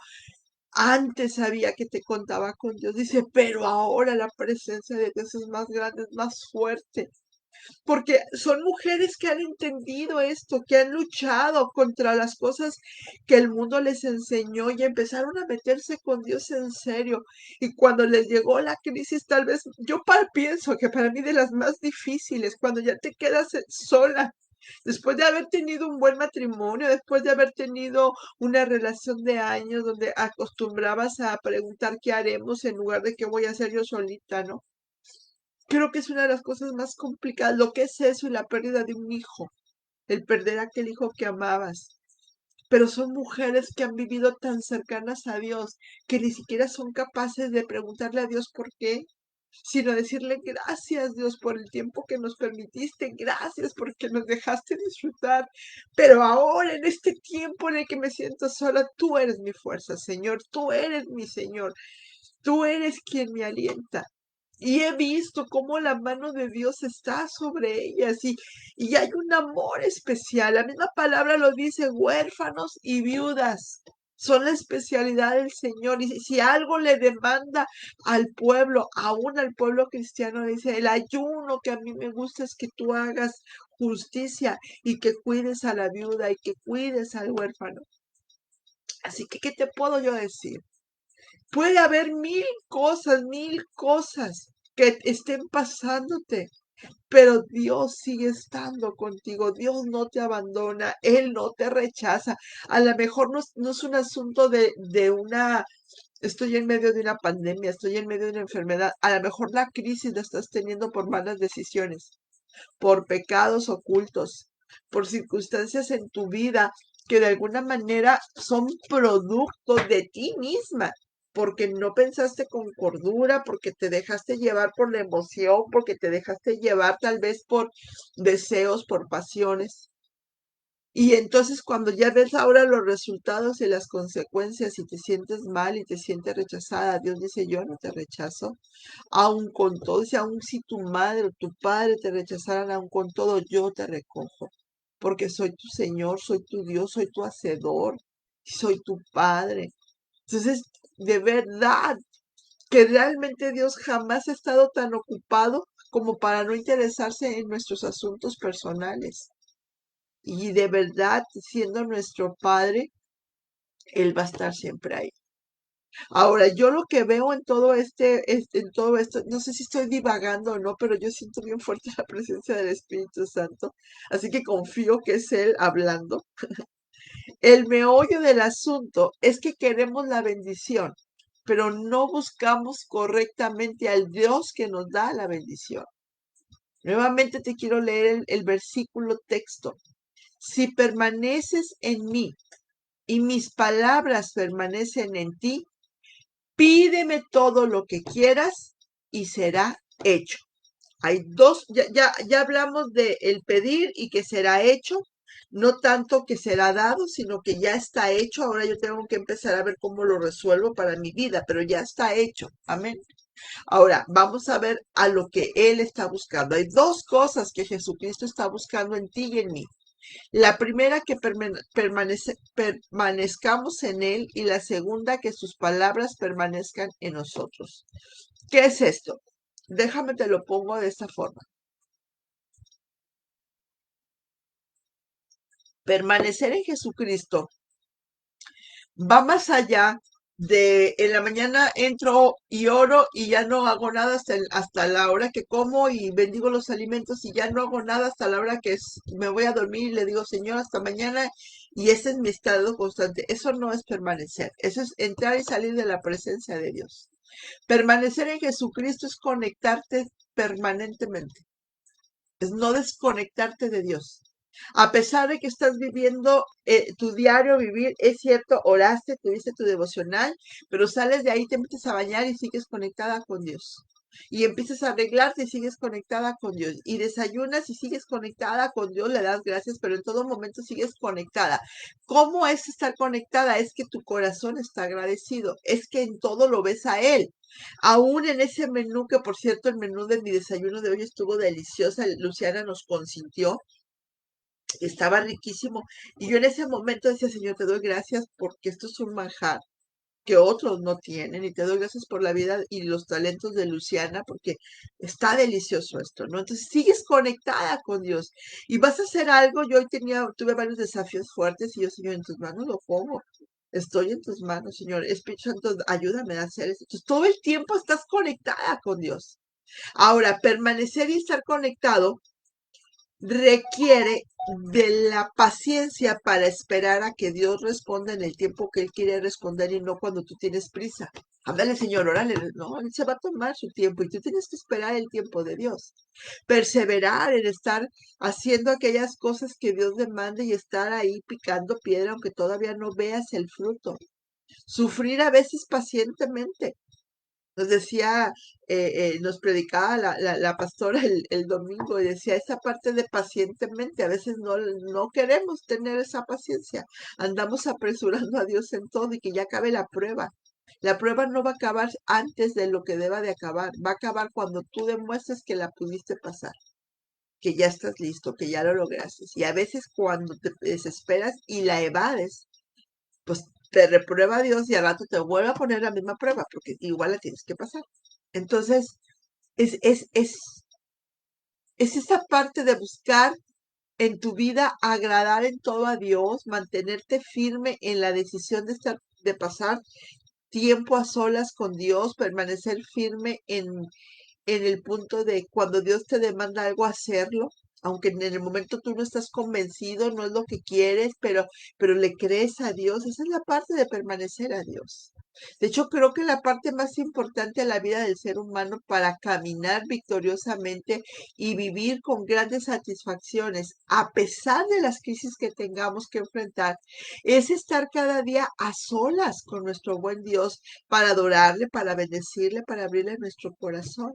antes sabía que te contaba con Dios. Dice, pero ahora la presencia de Dios es más grande, es más fuerte. porque son mujeres que han entendido esto, que han luchado contra las cosas que el mundo les enseñó y empezaron a meterse con Dios en serio. Y cuando les llegó la crisis, tal vez pienso que para mí de las más difíciles, cuando ya te quedas sola. Después de haber tenido un buen matrimonio, después de haber tenido una relación de años donde acostumbrabas a preguntar qué haremos en lugar de qué voy a hacer yo solita, ¿no? Creo que es una de las cosas más complicadas, lo que es eso y la pérdida de un hijo, el perder aquel hijo que amabas. Pero son mujeres que han vivido tan cercanas a Dios que ni siquiera son capaces de preguntarle a Dios por qué, sino decirle gracias Dios por el tiempo que nos permitiste, gracias porque nos dejaste disfrutar. Pero ahora en este tiempo en el que me siento sola, tú eres mi fuerza, Señor, tú eres mi Señor. Tú eres quien me alienta. Y he visto cómo la mano de Dios está sobre ellas y hay un amor especial. La misma palabra lo dice, huérfanos y viudas. Son la especialidad del Señor. Y si algo le demanda al pueblo, aún al pueblo cristiano, dice, el ayuno que a mí me gusta es que tú hagas justicia y que cuides a la viuda y que cuides al huérfano. Así que, ¿qué te puedo yo decir? Puede haber mil cosas que estén pasándote, pero Dios sigue estando contigo. Dios no te abandona, Él no te rechaza. A lo mejor no es un asunto estoy en medio de una pandemia, estoy en medio de una enfermedad. A lo mejor la crisis la estás teniendo por malas decisiones, por pecados ocultos, por circunstancias en tu vida que de alguna manera son producto de ti misma, porque no pensaste con cordura, porque te dejaste llevar por la emoción, porque te dejaste llevar tal vez por deseos, por pasiones. Y entonces cuando ya ves ahora los resultados y las consecuencias y te sientes mal y te sientes rechazada, Dios dice, yo no te rechazo, aun con todo, si aun si tu madre o tu padre te rechazaran, aun con todo, yo te recojo, porque soy tu Señor, soy tu Dios, soy tu Hacedor, soy tu Padre. Entonces, de verdad que realmente Dios jamás ha estado tan ocupado como para no interesarse en nuestros asuntos personales. Y de verdad, siendo nuestro Padre, Él va a estar siempre ahí. Ahora, yo lo que veo en en todo esto, no sé si estoy divagando o no, pero yo siento bien fuerte la presencia del Espíritu Santo, así que confío que es Él hablando. El meollo del asunto es que queremos la bendición, pero no buscamos correctamente al Dios que nos da la bendición. Nuevamente te quiero leer el versículo texto. Si permaneces en mí y mis palabras permanecen en ti, pídeme todo lo que quieras y será hecho. Hay dos, ya hablamos de el pedir y que será hecho, no tanto que será dado, sino que ya está hecho. Ahora yo tengo que empezar a ver cómo lo resuelvo para mi vida, pero ya está hecho. Amén. Ahora vamos a ver a lo que Él está buscando. Hay dos cosas que Jesucristo está buscando en ti y en mí. La primera, que permanezcamos en Él y la segunda, que sus palabras permanezcan en nosotros. ¿Qué es esto? Déjame te lo pongo de esta forma. Permanecer en Jesucristo va más allá de en la mañana entro y oro y ya no hago nada hasta la hora que como y bendigo los alimentos y ya no hago nada hasta la hora que me voy a dormir y le digo, Señor, hasta mañana, y ese es mi estado constante. Eso no es permanecer, eso es entrar y salir de la presencia de Dios. Permanecer en Jesucristo es conectarte permanentemente, es no desconectarte de Dios. A pesar de que estás viviendo tu diario vivir, es cierto, oraste, tuviste tu devocional, pero sales de ahí, te metes a bañar y sigues conectada con Dios. Y empiezas a arreglarte y sigues conectada con Dios. Y desayunas y sigues conectada con Dios, le das gracias, pero en todo momento sigues conectada. ¿Cómo es estar conectada? Es que tu corazón está agradecido, es que en todo lo ves a Él. Aún en ese menú, que por cierto, el menú de mi desayuno de hoy estuvo deliciosa, Luciana nos consintió, estaba riquísimo. Y yo en ese momento decía, Señor, te doy gracias porque esto es un manjar. que otros no tienen. Y te doy gracias por la vida y los talentos de Luciana, porque está delicioso esto, ¿no? Entonces sigues conectada con Dios y vas a hacer algo. Yo hoy tuve varios desafíos fuertes y yo, Señor, en tus manos lo pongo. Estoy en tus manos, Señor. Espíritu Santo, ayúdame a hacer esto. Entonces, todo el tiempo estás conectada con Dios. Ahora, permanecer y estar conectado requiere de la paciencia para esperar a que Dios responda en el tiempo que Él quiere responder y no cuando tú tienes prisa. Ándale, Señor, órale, no, Él se va a tomar su tiempo y tú tienes que esperar el tiempo de Dios. Perseverar en estar haciendo aquellas cosas que Dios demanda y estar ahí picando piedra aunque todavía no veas el fruto. Sufrir a veces pacientemente. Nos decía, nos predicaba la pastora el domingo y decía esa parte de pacientemente. A veces no queremos tener esa paciencia. Andamos apresurando a Dios en todo y que ya acabe la prueba. La prueba no va a acabar antes de lo que deba de acabar. Va a acabar cuando tú demuestres que la pudiste pasar, que ya estás listo, que ya lo lograste. Y a veces cuando te desesperas y la evades, pues te reprueba Dios y al rato te vuelve a poner la misma prueba, porque igual la tienes que pasar. Entonces, es, es, es, es esa parte de buscar en tu vida agradar en todo a Dios, mantenerte firme en la decisión de pasar tiempo a solas con Dios, permanecer firme en el punto de cuando Dios te demanda algo, hacerlo, aunque en el momento tú no estás convencido, no es lo que quieres, pero le crees a Dios. Esa es la parte de permanecer a Dios. De hecho, creo que la parte más importante de la vida del ser humano para caminar victoriosamente y vivir con grandes satisfacciones, a pesar de las crisis que tengamos que enfrentar, es estar cada día a solas con nuestro buen Dios para adorarle, para bendecirle, para abrirle nuestro corazón.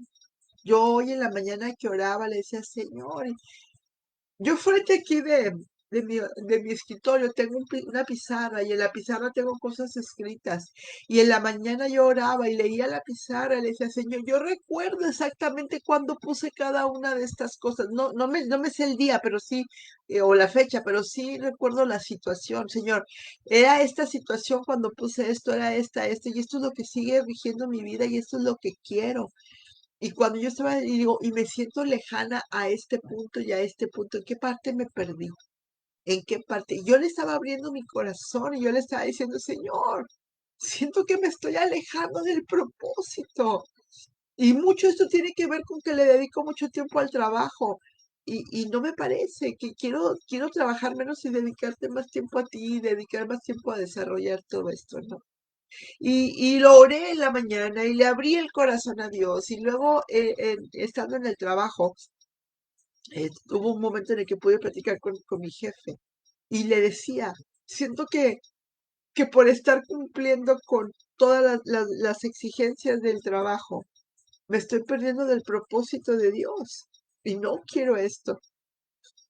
Yo hoy en la mañana que oraba le decía, Señor, yo frente aquí de mi escritorio tengo una pizarra y en la pizarra tengo cosas escritas. Y en la mañana yo oraba y leía la pizarra y le decía, Señor, yo recuerdo exactamente cuándo puse cada una de estas cosas. No me sé el día, pero sí, o la fecha, pero sí recuerdo la situación. Señor, era esta situación cuando puse esto, era esta, y esto es lo que sigue rigiendo mi vida y esto es lo que quiero. Y cuando yo estaba y digo, y me siento lejana a este punto y a este punto, ¿en qué parte me perdí? ¿En qué parte? Y yo le estaba abriendo mi corazón y yo le estaba diciendo, Señor, siento que me estoy alejando del propósito. Y mucho esto tiene que ver con que le dedico mucho tiempo al trabajo. Y no me parece que quiero trabajar menos y dedicarte más tiempo a ti, dedicar más tiempo a desarrollar todo esto, ¿no? Y lo oré en la mañana y le abrí el corazón a Dios. Y luego, estando en el trabajo, hubo un momento en el que pude platicar con mi jefe y le decía, siento que por estar cumpliendo con todas las exigencias del trabajo, me estoy perdiendo del propósito de Dios. Y no quiero esto.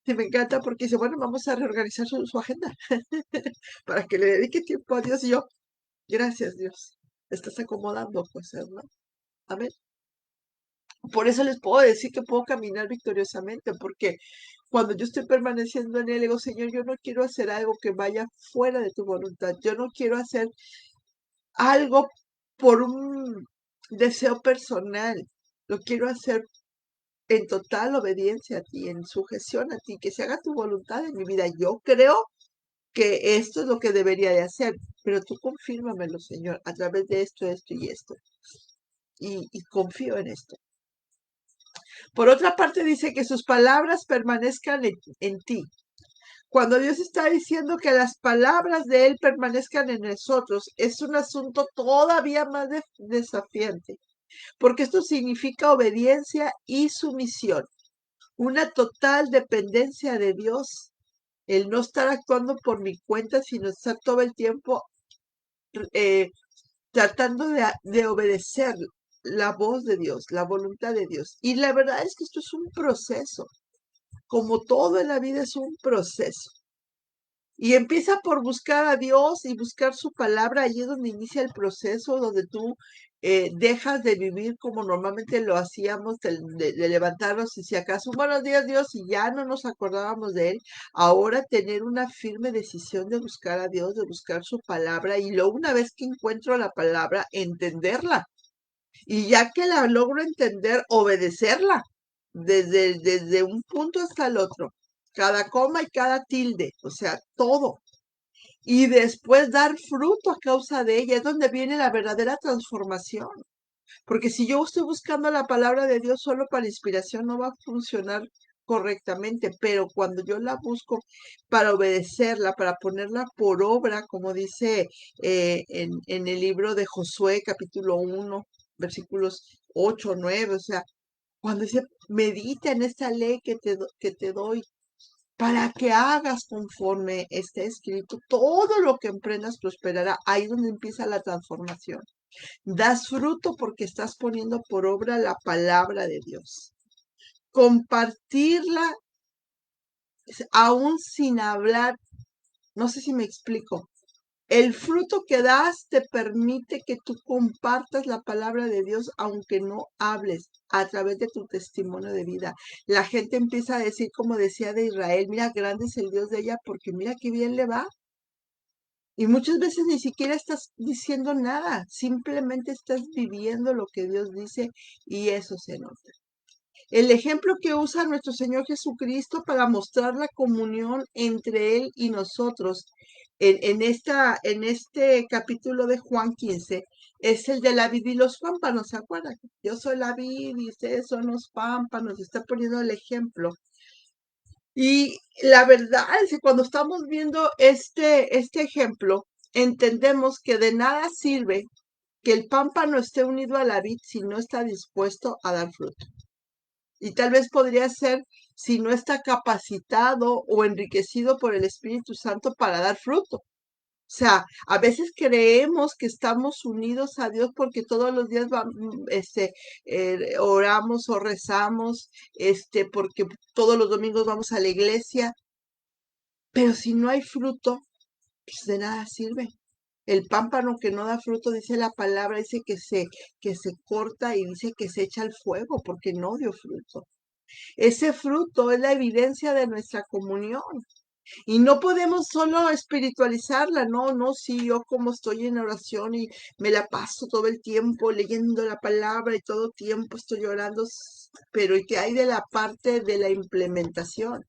Y me encanta porque dice, bueno, vamos a reorganizar su agenda para que le dedique tiempo a Dios. Y yo, gracias Dios, estás acomodando cosas, ¿no? Amén. Por eso les puedo decir que puedo caminar victoriosamente, porque cuando yo estoy permaneciendo en él, digo, Señor, yo no quiero hacer algo que vaya fuera de tu voluntad. Yo no quiero hacer algo por un deseo personal. Lo quiero hacer en total obediencia a ti, en sujeción a ti, que se haga tu voluntad en mi vida. Yo creo que esto es lo que debería de hacer, pero tú confírmamelo, Señor, a través de esto y esto. Y confío en esto. Por otra parte, dice que sus palabras permanezcan en ti. Cuando Dios está diciendo que las palabras de Él permanezcan en nosotros, es un asunto todavía más desafiante, porque esto significa obediencia y sumisión, una total dependencia de Dios, el no estar actuando por mi cuenta, sino estar todo el tiempo eh, tratando de obedecer la voz de Dios, la voluntad de Dios. Y la verdad es que esto es un proceso. Como todo en la vida es un proceso. Y empieza por buscar a Dios y buscar su palabra. Allí es donde inicia el proceso, donde tú dejas de vivir como normalmente lo hacíamos, de levantarnos y si acaso, buenos días Dios, y ya no nos acordábamos de Él. Ahora tener una firme decisión de buscar a Dios, de buscar su palabra, y luego una vez que encuentro la palabra, entenderla. Y ya que la logro entender, obedecerla, desde un punto hasta el otro, cada coma y cada tilde, o sea, todo. Y después dar fruto a causa de ella, es donde viene la verdadera transformación. Porque si yo estoy buscando la palabra de Dios solo para inspiración, no va a funcionar correctamente, pero cuando yo la busco para obedecerla, para ponerla por obra, como dice en el libro de Josué, capítulo 1, versículos 8, 9, o sea, cuando dice, medita en esta ley que te doy, para que hagas conforme esté escrito, todo lo que emprendas prosperará. Ahí es donde empieza la transformación. Das fruto porque estás poniendo por obra la palabra de Dios. Compartirla aún sin hablar, no sé si me explico. El fruto que das te permite que tú compartas la palabra de Dios aunque no hables a través de tu testimonio de vida. La gente empieza a decir, como decía de Israel, mira, grande es el Dios de ella porque mira qué bien le va. Y muchas veces ni siquiera estás diciendo nada, simplemente estás viviendo lo que Dios dice y eso se nota. El ejemplo que usa nuestro Señor Jesucristo para mostrar la comunión entre Él y nosotros en este capítulo de Juan 15 es el de la vid y los pámpanos, ¿se acuerdan? Yo soy la vid y ustedes son los pámpanos, está poniendo el ejemplo. Y la verdad es que cuando estamos viendo este ejemplo, entendemos que de nada sirve que el pámpano esté unido a la vid si no está dispuesto a dar fruto. Y tal vez podría ser si no está capacitado o enriquecido por el Espíritu Santo para dar fruto. O sea, a veces creemos que estamos unidos a Dios porque todos los días oramos o rezamos, porque todos los domingos vamos a la iglesia, pero si no hay fruto, pues de nada sirve. El pámpano que no da fruto, dice la palabra, dice que se corta y dice que se echa al fuego porque no dio fruto. Ese fruto es la evidencia de nuestra comunión. Y no podemos solo espiritualizarla, no, sí, yo como estoy en oración y me la paso todo el tiempo leyendo la palabra y todo tiempo estoy orando, pero ¿y qué hay de la parte de la implementación?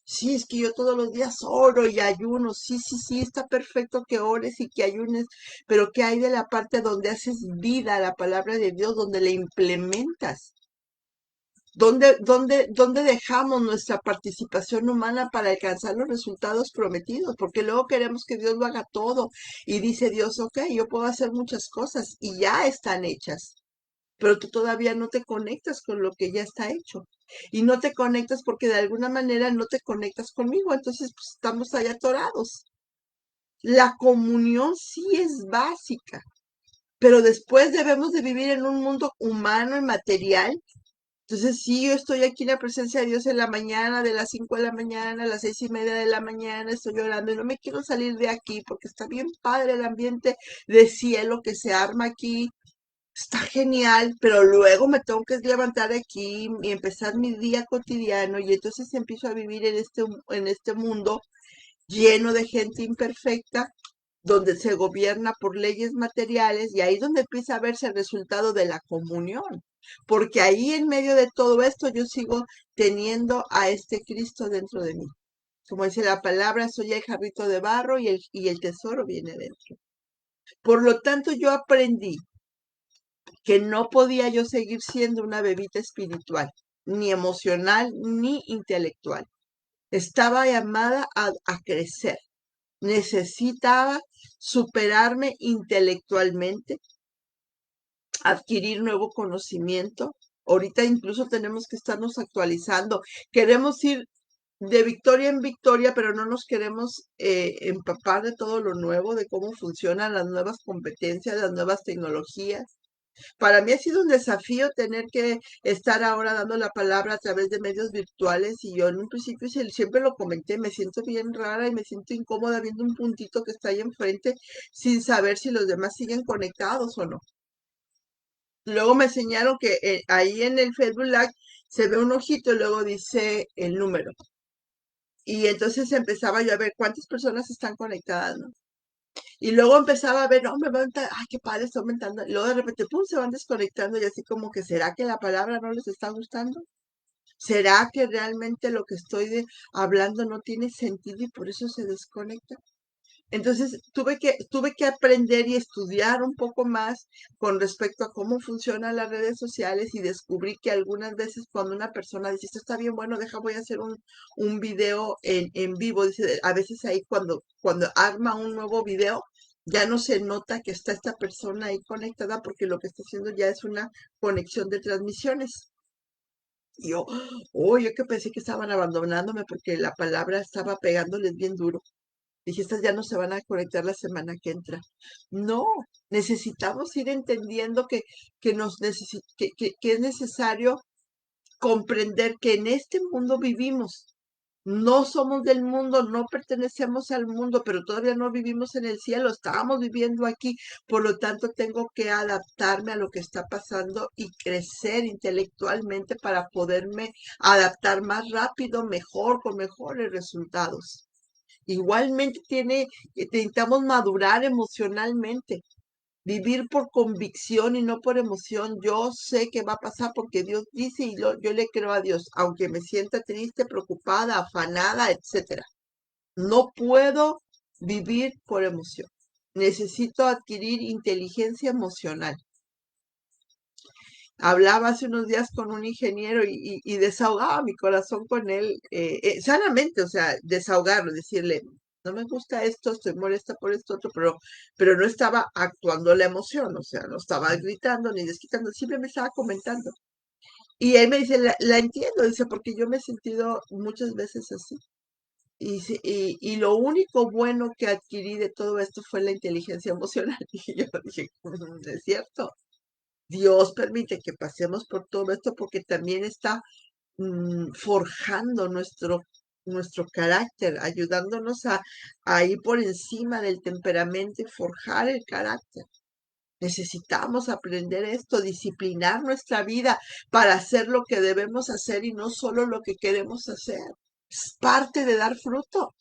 Sí, es que yo todos los días oro y ayuno, sí, está perfecto que ores y que ayunes, pero ¿qué hay de la parte donde haces vida a la palabra de Dios, donde la implementas? ¿Dónde dejamos nuestra participación humana para alcanzar los resultados prometidos? Porque luego queremos que Dios lo haga todo y dice Dios, ok, yo puedo hacer muchas cosas y ya están hechas, pero tú todavía no te conectas con lo que ya está hecho. Y no te conectas porque de alguna manera no te conectas conmigo, entonces pues, estamos allá atorados. La comunión sí es básica, pero después debemos de vivir en un mundo humano y material. Entonces, sí, yo estoy aquí en la presencia de Dios en la mañana, de las 5 de la mañana a las 6:30 de la mañana, estoy llorando y no me quiero salir de aquí porque está bien padre el ambiente de cielo que se arma aquí, está genial, pero luego me tengo que levantar aquí y empezar mi día cotidiano y entonces empiezo a vivir en este mundo lleno de gente imperfecta, donde se gobierna por leyes materiales y ahí es donde empieza a verse el resultado de la comunión. Porque ahí en medio de todo esto yo sigo teniendo a este Cristo dentro de mí. Como dice la palabra, soy el jarrito de barro y el tesoro viene dentro. Por lo tanto, yo aprendí que no podía yo seguir siendo una bebita espiritual, ni emocional, ni intelectual. Estaba llamada a crecer. Necesitaba superarme intelectualmente, adquirir nuevo conocimiento. Ahorita incluso tenemos que estarnos actualizando. Queremos ir de victoria en victoria, pero no nos queremos empapar de todo lo nuevo, de cómo funcionan las nuevas competencias, las nuevas tecnologías. Para mí ha sido un desafío tener que estar ahora dando la palabra a través de medios virtuales y yo en un principio siempre lo comenté, me siento bien rara y me siento incómoda viendo un puntito que está ahí enfrente sin saber si los demás siguen conectados o no. Luego me enseñaron que ahí en el Facebook Live se ve un ojito y luego dice el número. Y entonces empezaba yo a ver cuántas personas están conectadas, ¿no? Y luego empezaba a ver, no, me va a aumentar, ay, qué padre, está aumentando. Y luego de repente, pum, se van desconectando y así como que, ¿será que la palabra no les está gustando? ¿Será que realmente lo que estoy hablando no tiene sentido y por eso se desconecta? Entonces tuve que aprender y estudiar un poco más con respecto a cómo funcionan las redes sociales y descubrí que algunas veces cuando una persona dice, esto está bien, bueno, voy a hacer un video en vivo, dice, a veces ahí cuando arma un nuevo video, ya no se nota que está esta persona ahí conectada porque lo que está haciendo ya es una conexión de transmisiones. Y yo, oh, yo que pensé que estaban abandonándome porque la palabra estaba pegándoles bien duro. Dije, estas ya no se van a conectar la semana que entra. No, necesitamos ir entendiendo que es necesario comprender que en este mundo vivimos. No somos del mundo, no pertenecemos al mundo, pero todavía no vivimos en el cielo, estábamos viviendo aquí. Por lo tanto, tengo que adaptarme a lo que está pasando y crecer intelectualmente para poderme adaptar más rápido, mejor, con mejores resultados. Igualmente necesitamos madurar emocionalmente, vivir por convicción y no por emoción. Yo sé que va a pasar porque Dios dice y yo le creo a Dios, aunque me sienta triste, preocupada, afanada, etcétera. No puedo vivir por emoción. Necesito adquirir inteligencia emocional. Hablaba hace unos días con un ingeniero y desahogaba mi corazón con él, sanamente, o sea, desahogarlo, decirle, no me gusta esto, estoy molesta por esto otro, pero no estaba actuando la emoción, o sea, no estaba gritando ni desquitando, simplemente estaba comentando. Y él me dice, la entiendo, dice, porque yo me he sentido muchas veces así. Y lo único bueno que adquirí de todo esto fue la inteligencia emocional. Y yo dije, es cierto. Dios permite que pasemos por todo esto porque también está forjando nuestro carácter, ayudándonos a ir por encima del temperamento y forjar el carácter. Necesitamos aprender esto, disciplinar nuestra vida para hacer lo que debemos hacer y no solo lo que queremos hacer. Es parte de dar fruto.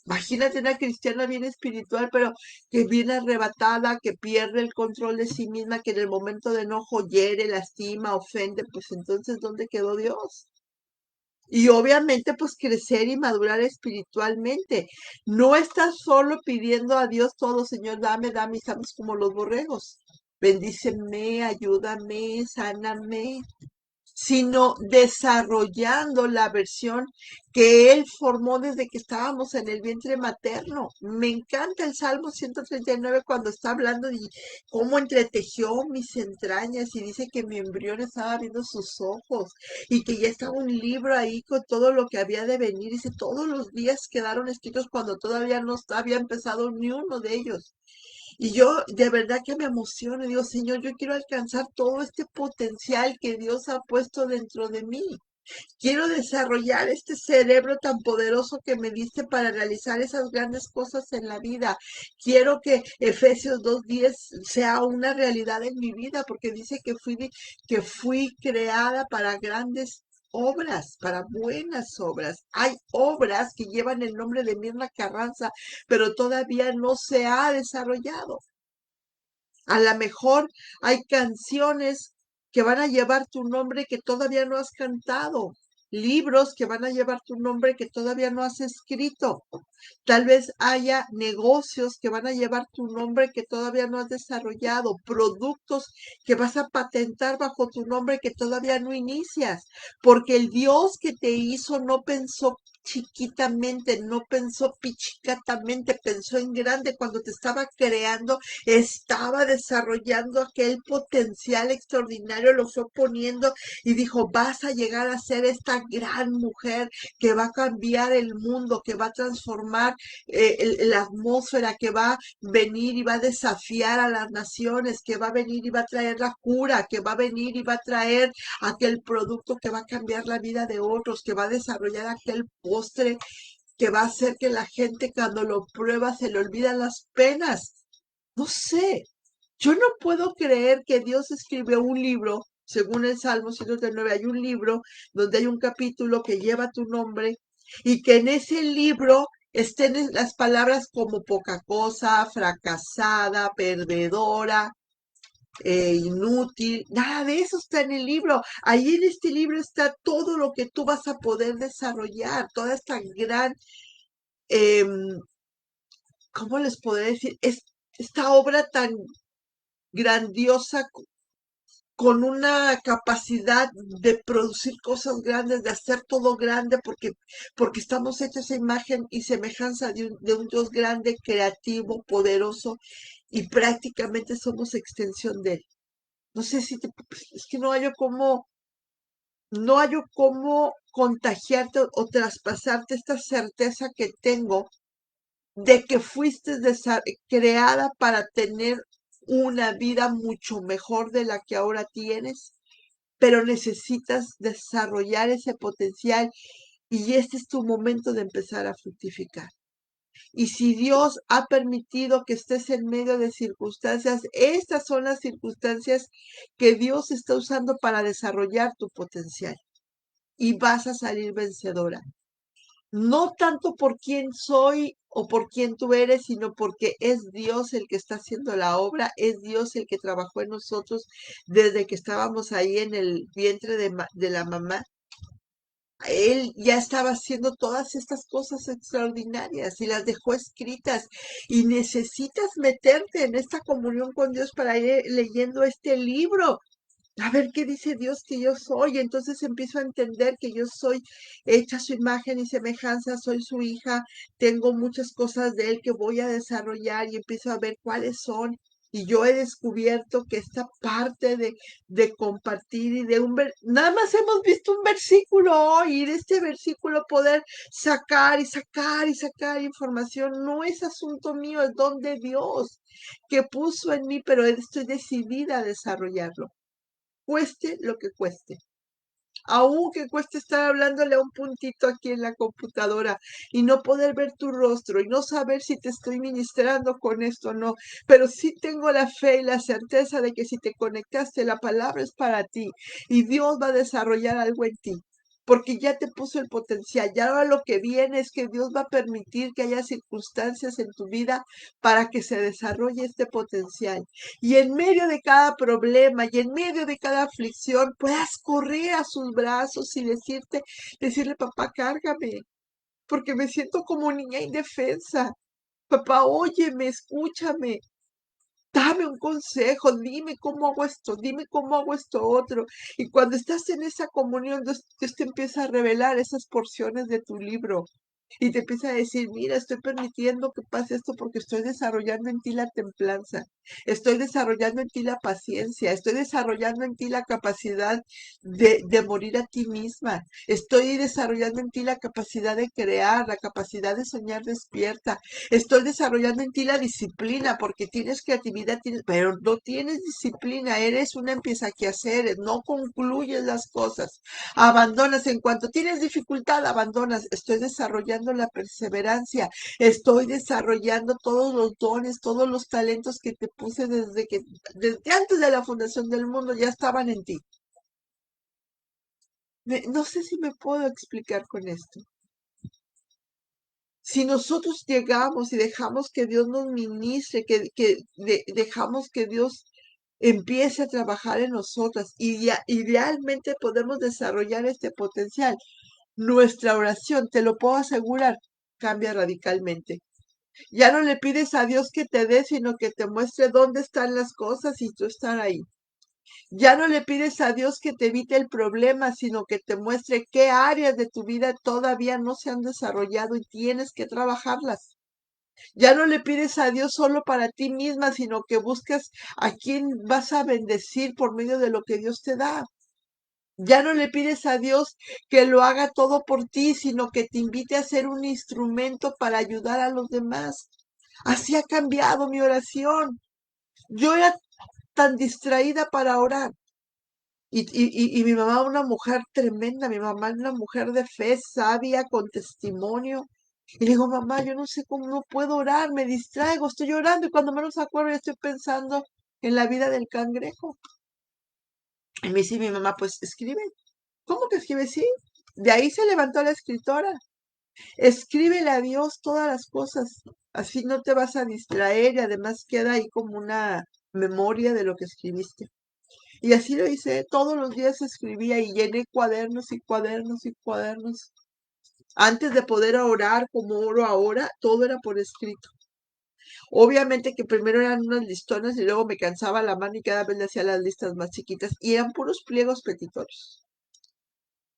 Imagínate una cristiana bien espiritual, pero que viene arrebatada, que pierde el control de sí misma, que en el momento de enojo hiere, lastima, ofende, pues entonces, ¿dónde quedó Dios? Y obviamente, pues crecer y madurar espiritualmente. No estás solo pidiendo a Dios todo, Señor, dame, dame, estamos como los borregos. Bendíceme, ayúdame, sáname, sino desarrollando la versión que Él formó desde que estábamos en el vientre materno. Me encanta el Salmo 139 cuando está hablando de cómo entretejió mis entrañas y dice que mi embrión estaba viendo sus ojos y que ya estaba un libro ahí con todo lo que había de venir. Dice, todos los días quedaron escritos cuando todavía no había empezado ni uno de ellos. Y yo de verdad que me emociono y digo, Señor, yo quiero alcanzar todo este potencial que Dios ha puesto dentro de mí. Quiero desarrollar este cerebro tan poderoso que me diste para realizar esas grandes cosas en la vida. Quiero que Efesios 2:10 sea una realidad en mi vida, porque dice que fui creada para grandes obras, para buenas obras. Hay obras que llevan el nombre de Mirna Carranza, pero todavía no se ha desarrollado. A lo mejor hay canciones que van a llevar tu nombre que todavía no has cantado, libros que van a llevar tu nombre que todavía no has escrito. Tal vez haya negocios que van a llevar tu nombre que todavía no has desarrollado, productos que vas a patentar bajo tu nombre que todavía no inicias, porque el Dios que te hizo no pensó chiquitamente, no pensó pichicatamente, pensó en grande cuando te estaba creando, estaba desarrollando aquel potencial extraordinario, lo fue poniendo y dijo, vas a llegar a ser esta gran mujer que va a cambiar el mundo, que va a transformar la atmósfera, que va a venir y va a desafiar a las naciones, que va a venir y va a traer la cura, que va a venir y va a traer aquel producto que va a cambiar la vida de otros, que va a desarrollar aquel postre que va a hacer que la gente cuando lo prueba se le olvidan las penas. No sé, Yo no puedo creer que Dios escribió un libro, según el Salmo 139, hay un libro donde hay un capítulo que lleva tu nombre y que en ese libro estén las palabras como poca cosa, fracasada, perdedora, inútil, nada de eso está en el libro. Ahí en este libro está todo lo que tú vas a poder desarrollar, toda esta gran, em, ¿cómo les podré decir? Esta obra tan grandiosa con una capacidad de producir cosas grandes, de hacer todo grande, porque estamos hechos a imagen y semejanza de un Dios grande, creativo, poderoso, y prácticamente somos extensión de él. No sé si es que no hallo cómo contagiarte o traspasarte esta certeza que tengo de que fuiste creada para tener una vida mucho mejor de la que ahora tienes, pero necesitas desarrollar ese potencial y este es tu momento de empezar a fructificar. Y si Dios ha permitido que estés en medio de circunstancias, estas son las circunstancias que Dios está usando para desarrollar tu potencial y vas a salir vencedora. No tanto por quién soy o por quién tú eres, sino porque es Dios el que está haciendo la obra, es Dios el que trabajó en nosotros desde que estábamos ahí en el vientre de la mamá. Él ya estaba haciendo todas estas cosas extraordinarias y las dejó escritas y necesitas meterte en esta comunión con Dios para ir leyendo este libro. A ver qué dice Dios que yo soy. Entonces empiezo a entender que yo soy hecha a su imagen y semejanza, soy su hija, tengo muchas cosas de él que voy a desarrollar y empiezo a ver cuáles son. Y yo he descubierto que esta parte de compartir y nada más hemos visto un versículo hoy y de este versículo poder sacar y sacar y sacar información no es asunto mío, es don de Dios que puso en mí, pero estoy decidida a desarrollarlo cueste lo que cueste. Aunque cueste estar hablándole a un puntito aquí en la computadora y no poder ver tu rostro y no saber si te estoy ministrando con esto o no, pero sí tengo la fe y la certeza de que si te conectaste, la palabra es para ti y Dios va a desarrollar algo en ti. Porque ya te puso el potencial. Ya ahora lo que viene es que Dios va a permitir que haya circunstancias en tu vida para que se desarrolle este potencial y en medio de cada problema y en medio de cada aflicción puedas correr a sus brazos y decirle, papá, cárgame, porque me siento como niña indefensa. Papá, óyeme, escúchame, dame un consejo, dime cómo hago esto, dime cómo hago esto otro. Y cuando estás en esa comunión, Dios te empieza a revelar esas porciones de tu libro. Y te empieza a decir, mira, estoy permitiendo que pase esto porque estoy desarrollando en ti la templanza, estoy desarrollando en ti la paciencia, estoy desarrollando en ti la capacidad de morir a ti misma, estoy desarrollando en ti la capacidad de crear, la capacidad de soñar despierta, estoy desarrollando en ti la disciplina porque tienes creatividad, pero no tienes disciplina, eres una empieza que hacer, no concluyes las cosas. Abandonas en cuanto tienes dificultad, abandonas. Estoy desarrollando la perseverancia. Estoy desarrollando todos los dones, todos los talentos que te puse desde antes de la fundación del mundo ya estaban en ti. No sé si me puedo explicar con esto. Si nosotros llegamos y dejamos que Dios nos ministre, que dejamos que Dios empiece a trabajar en nosotras y idealmente podemos desarrollar este potencial. Nuestra oración, te lo puedo asegurar, cambia radicalmente. Ya no le pides a Dios que te dé, sino que te muestre dónde están las cosas y tú estar ahí. Ya no le pides a Dios que te evite el problema, sino que te muestre qué áreas de tu vida todavía no se han desarrollado y tienes que trabajarlas. Ya no le pides a Dios solo para ti misma, sino que buscas a quién vas a bendecir por medio de lo que Dios te da. Ya no le pides a Dios que lo haga todo por ti, sino que te invite a ser un instrumento para ayudar a los demás. Así ha cambiado mi oración. Yo era tan distraída para orar. Y mi mamá, una mujer tremenda, mi mamá es una mujer de fe, sabia, con testimonio. Y le digo, mamá, yo no sé cómo no puedo orar, me distraigo, estoy llorando y cuando menos acuerdo ya estoy pensando en la vida del cangrejo. Y me dice mi mamá, pues escribe. ¿Cómo que escribe? Sí. De ahí se levantó la escritora. Escríbele a Dios todas las cosas. Así no te vas a distraer y además queda ahí como una memoria de lo que escribiste. Y así lo hice. Todos los días escribía y llené cuadernos y cuadernos y cuadernos. Antes de poder orar como oro ahora, todo era por escrito. Obviamente que primero eran unas listonas y luego me cansaba la mano y cada vez le hacía las listas más chiquitas y eran puros pliegos petitorios.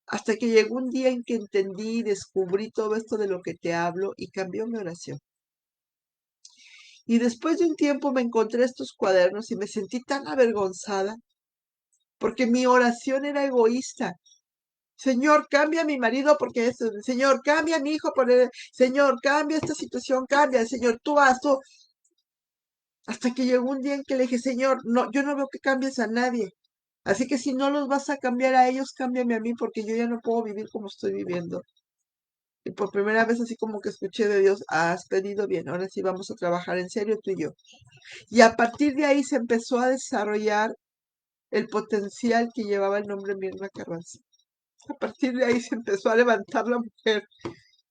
Hasta que llegó un día en que entendí y descubrí todo esto de lo que te hablo y cambió mi oración. Y después de un tiempo me encontré estos cuadernos y me sentí tan avergonzada porque mi oración era egoísta. Señor, cambia a mi marido porque es, Señor, cambia a mi hijo por Señor, cambia esta situación, cambia, Señor, tú haz tú. Hasta que llegó un día en que le dije, Señor, no, yo no veo que cambies a nadie. Así que si no los vas a cambiar a ellos, cámbiame a mí porque yo ya no puedo vivir como estoy viviendo. Y por primera vez así como que escuché de Dios, has pedido bien, ahora sí vamos a trabajar en serio tú y yo. Y a partir de ahí se empezó a desarrollar el potencial que llevaba el nombre Mirna Carranza. A partir de ahí se empezó a levantar la mujer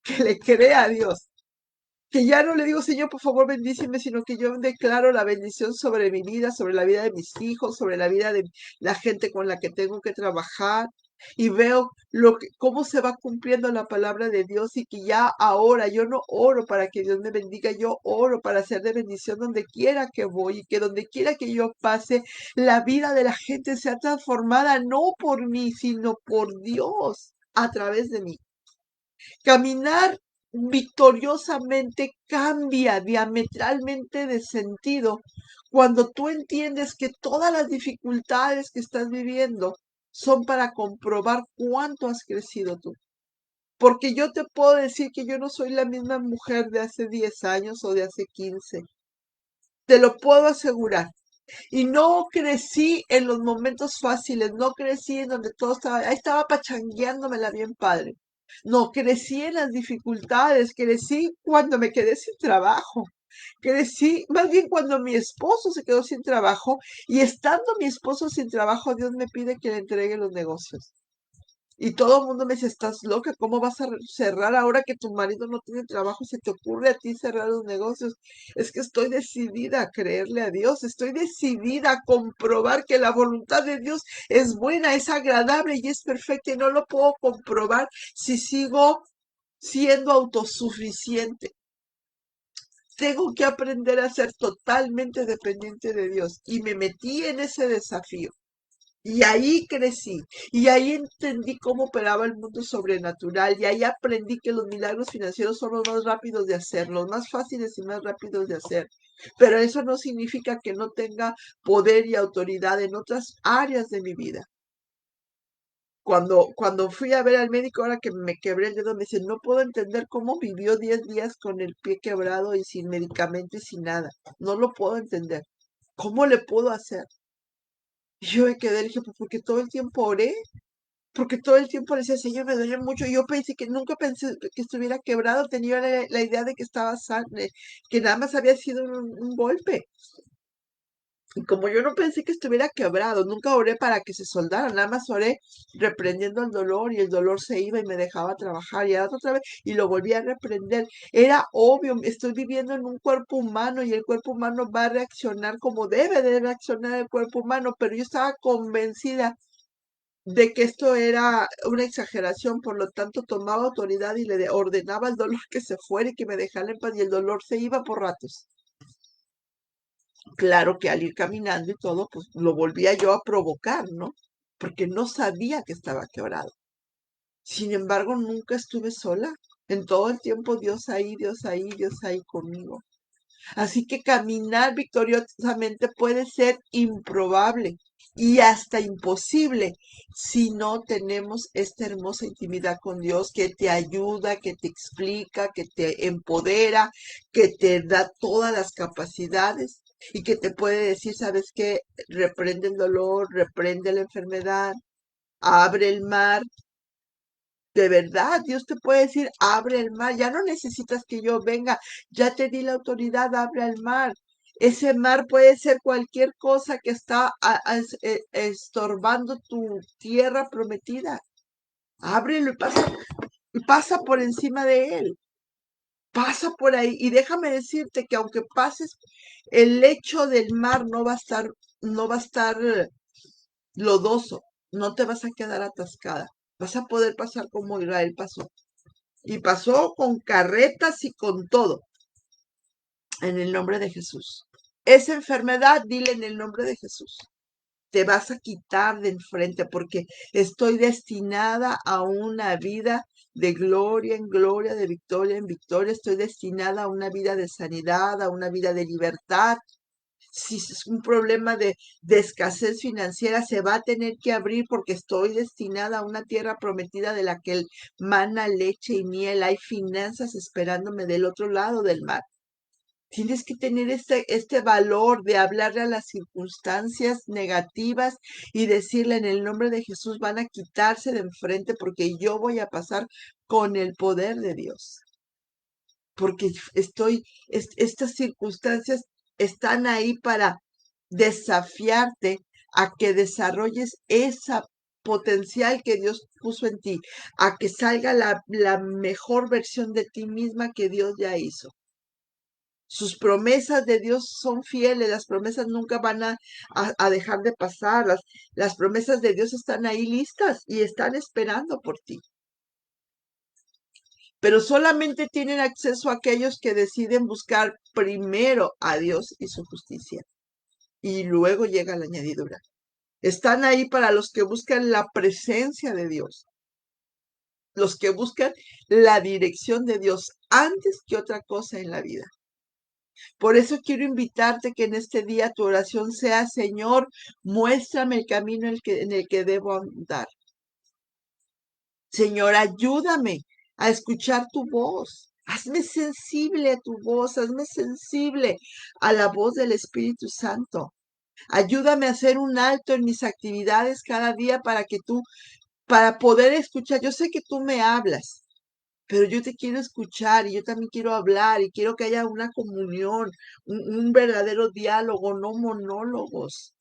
que le cree a Dios, que ya no le digo, Señor, por favor, bendíceme, sino que yo declaro la bendición sobre mi vida, sobre la vida de mis hijos, sobre la vida de la gente con la que tengo que trabajar. Y veo cómo se va cumpliendo la palabra de Dios y que ya ahora yo no oro para que Dios me bendiga, yo oro para ser de bendición donde quiera que voy y que donde quiera que yo pase, la vida de la gente sea transformada no por mí, sino por Dios a través de mí. Caminar victoriosamente cambia diametralmente de sentido cuando tú entiendes que todas las dificultades que estás viviendo son para comprobar cuánto has crecido tú. Porque yo te puedo decir que yo no soy la misma mujer de hace 10 años o de hace 15. Te lo puedo asegurar. Y no crecí en los momentos fáciles, no crecí en donde todo estaba, ahí estaba pachangueándomela bien padre. No, crecí en las dificultades, crecí cuando me quedé sin trabajo, crecí más bien cuando mi esposo se quedó sin trabajo y estando mi esposo sin trabajo, Dios me pide que le entregue los negocios. Y todo el mundo me dice, estás loca, ¿cómo vas a cerrar ahora que tu marido no tiene trabajo? ¿Se te ocurre a ti cerrar los negocios? Es que estoy decidida a creerle a Dios, estoy decidida a comprobar que la voluntad de Dios es buena, es agradable y es perfecta y no lo puedo comprobar si sigo siendo autosuficiente. Tengo que aprender a ser totalmente dependiente de Dios y me metí en ese desafío. Y ahí crecí, y ahí entendí cómo operaba el mundo sobrenatural, y ahí aprendí que los milagros financieros son los más rápidos de hacer, los más fáciles y más rápidos de hacer. Pero eso no significa que no tenga poder y autoridad en otras áreas de mi vida. Cuando fui a ver al médico, ahora que me quebré el dedo, me dice, no puedo entender cómo vivió 10 días con el pie quebrado y sin medicamento y sin nada. No lo puedo entender. ¿Cómo le puedo hacer? Y yo me quedé, le dije, pues porque todo el tiempo oré, porque todo el tiempo le decía, Señor, me duele mucho. Y yo pensé que nunca pensé que estuviera quebrado, tenía la idea de que estaba sano, que nada más había sido un golpe. Y como yo no pensé que estuviera quebrado, nunca oré para que se soldara, nada más oré reprendiendo el dolor y el dolor se iba y me dejaba trabajar y era otra vez y lo volví a reprender. Era obvio, estoy viviendo en un cuerpo humano y el cuerpo humano va a reaccionar como debe de reaccionar el cuerpo humano, pero yo estaba convencida de que esto era una exageración, por lo tanto tomaba autoridad y le ordenaba al dolor que se fuera y que me dejara en paz y el dolor se iba por ratos. Claro que al ir caminando y todo, pues lo volvía yo a provocar, ¿no? Porque no sabía que estaba quebrado. Sin embargo, nunca estuve sola. En todo el tiempo Dios ahí, Dios ahí, Dios ahí conmigo. Así que caminar victoriosamente puede ser improbable y hasta imposible si no tenemos esta hermosa intimidad con Dios que te ayuda, que te explica, que te empodera, que te da todas las capacidades y que te puede decir, ¿sabes qué? Reprende el dolor, reprende la enfermedad, abre el mar. De verdad, Dios te puede decir, abre el mar, ya no necesitas que yo venga, ya te di la autoridad, abre el mar. Ese mar puede ser cualquier cosa que está estorbando tu tierra prometida. Ábrelo y pasa por encima de él. Pasa por ahí. Y déjame decirte que aunque pases, el lecho del mar no va a estar lodoso. No te vas a quedar atascada. Vas a poder pasar como Israel pasó. Y pasó con carretas y con todo. En el nombre de Jesús. Esa enfermedad, dile en el nombre de Jesús. Te vas a quitar de enfrente porque estoy destinada a una vida de gloria en gloria, de victoria en victoria. Estoy destinada a una vida de sanidad, a una vida de libertad. Si es un problema de escasez financiera, se va a tener que abrir porque estoy destinada a una tierra prometida de la que el mana, leche y miel. Hay finanzas esperándome del otro lado del mar. Tienes que tener este valor de hablarle a las circunstancias negativas y decirle en el nombre de Jesús van a quitarse de enfrente porque yo voy a pasar con el poder de Dios. Porque estas circunstancias están ahí para desafiarte a que desarrolles esa potencial que Dios puso en ti, a que salga la mejor versión de ti misma que Dios ya hizo. Sus promesas de Dios son fieles, las promesas nunca van a dejar de pasar, las promesas de Dios están ahí listas y están esperando por ti. Pero solamente tienen acceso a aquellos que deciden buscar primero a Dios y su justicia. Y luego llega la añadidura. Están ahí para los que buscan la presencia de Dios, los que buscan la dirección de Dios antes que otra cosa en la vida. Por eso quiero invitarte que en este día tu oración sea, Señor, muéstrame el camino en el que debo andar. Señor, ayúdame a escuchar tu voz. Hazme sensible a tu voz, hazme sensible a la voz del Espíritu Santo. Ayúdame a hacer un alto en mis actividades cada día para poder escuchar. Yo sé que tú me hablas, pero yo te quiero escuchar y yo también quiero hablar y quiero que haya una comunión, un verdadero diálogo, no monólogos.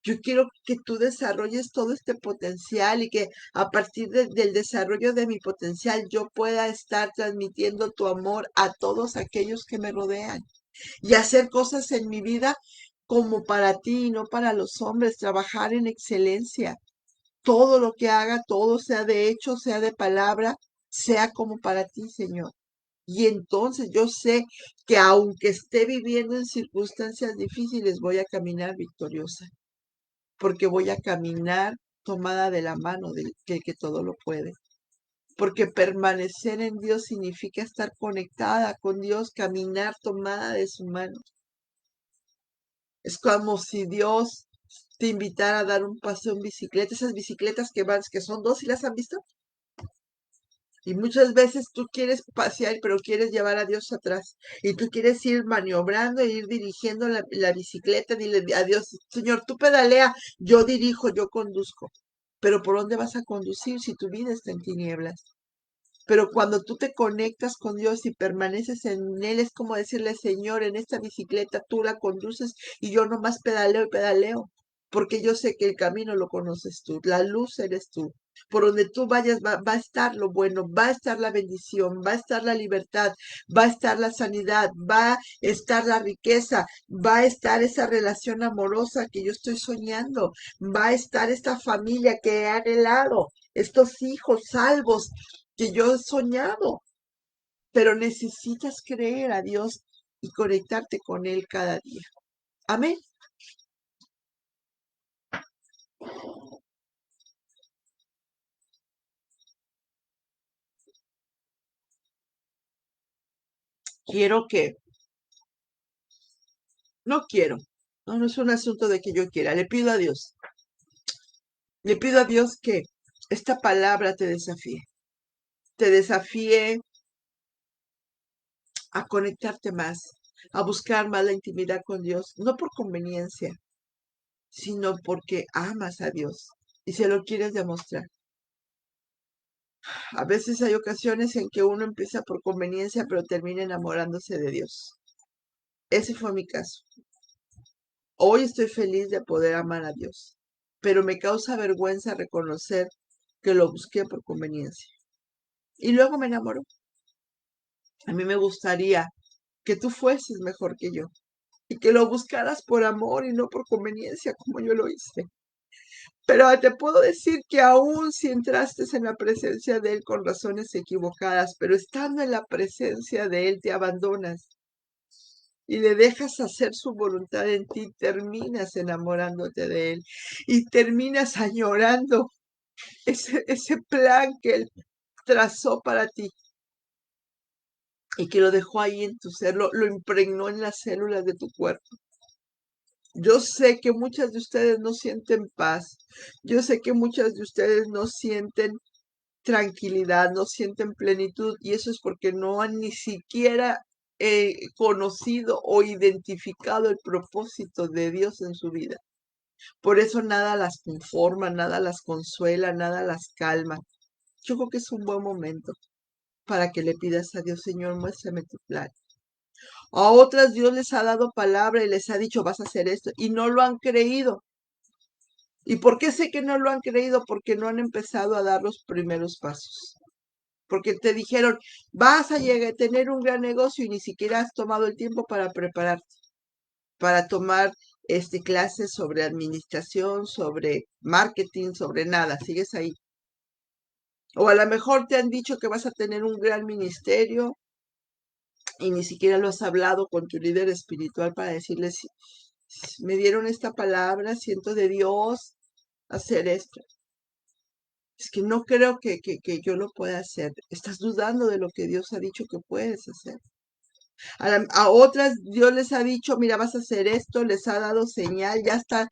Yo quiero que tú desarrolles todo este potencial y que a partir del desarrollo de mi potencial yo pueda estar transmitiendo tu amor a todos aquellos que me rodean y hacer cosas en mi vida como para ti y no para los hombres, trabajar en excelencia. Todo lo que haga, todo sea de hecho, sea de palabra, sea como para ti, Señor. Y entonces yo sé que aunque esté viviendo en circunstancias difíciles, voy a caminar victoriosa, porque voy a caminar tomada de la mano del que todo lo puede. Porque permanecer en Dios significa estar conectada con Dios, caminar tomada de su mano. Es como si Dios te invitara a dar un paseo en bicicleta, esas bicicletas que son dos, ¿y las han visto? Y muchas veces tú quieres pasear, pero quieres llevar a Dios atrás. Y tú quieres ir maniobrando e ir dirigiendo la bicicleta. Dile a Dios, Señor, tú pedalea, yo dirijo, yo conduzco. Pero ¿por dónde vas a conducir si tu vida está en tinieblas? Pero cuando tú te conectas con Dios y permaneces en Él, es como decirle, Señor, en esta bicicleta tú la conduces y yo nomás pedaleo y pedaleo, porque yo sé que el camino lo conoces tú, la luz eres tú. Por donde tú vayas va a estar lo bueno, va a estar la bendición, va a estar la libertad, va a estar la sanidad, va a estar la riqueza, va a estar esa relación amorosa que yo estoy soñando, va a estar esta familia que he anhelado, estos hijos salvos que yo he soñado, pero necesitas creer a Dios y conectarte con Él cada día. Amén. Quiero que, no quiero, no es un asunto de que yo quiera, le pido a Dios que esta palabra te desafíe a conectarte más, a buscar más la intimidad con Dios, no por conveniencia, sino porque amas a Dios y se lo quieres demostrar. A veces hay ocasiones en que uno empieza por conveniencia, pero termina enamorándose de Dios. Ese fue mi caso. Hoy estoy feliz de poder amar a Dios, pero me causa vergüenza reconocer que lo busqué por conveniencia. Y luego me enamoró. A mí me gustaría que tú fueses mejor que yo y que lo buscaras por amor y no por conveniencia como yo lo hice. Pero te puedo decir que aún si entraste en la presencia de Él con razones equivocadas, pero estando en la presencia de Él te abandonas y le dejas hacer su voluntad en ti, terminas enamorándote de Él y terminas añorando ese plan que Él trazó para ti y que lo dejó ahí en tu ser, lo impregnó en las células de tu cuerpo. Yo sé que muchas de ustedes no sienten paz. Yo sé que muchas de ustedes no sienten tranquilidad, no sienten plenitud y eso es porque no han ni siquiera conocido o identificado el propósito de Dios en su vida. Por eso nada las conforma, nada las consuela, nada las calma. Yo creo que es un buen momento para que le pidas a Dios, Señor, muéstrame tu plan. A otras Dios les ha dado palabra y les ha dicho, vas a hacer esto, y no lo han creído. ¿Y por qué sé que no lo han creído? Porque no han empezado a dar los primeros pasos. Porque te dijeron, vas a llegar a tener un gran negocio y ni siquiera has tomado el tiempo para prepararte, para tomar clases sobre administración, sobre marketing, sobre nada, sigues ahí. O a lo mejor te han dicho que vas a tener un gran ministerio y ni siquiera lo has hablado con tu líder espiritual para decirles, me dieron esta palabra, siento de Dios hacer esto. Es que no creo que yo lo pueda hacer. Estás dudando de lo que Dios ha dicho que puedes hacer. A otras Dios les ha dicho, mira, vas a hacer esto, les ha dado señal, ya está,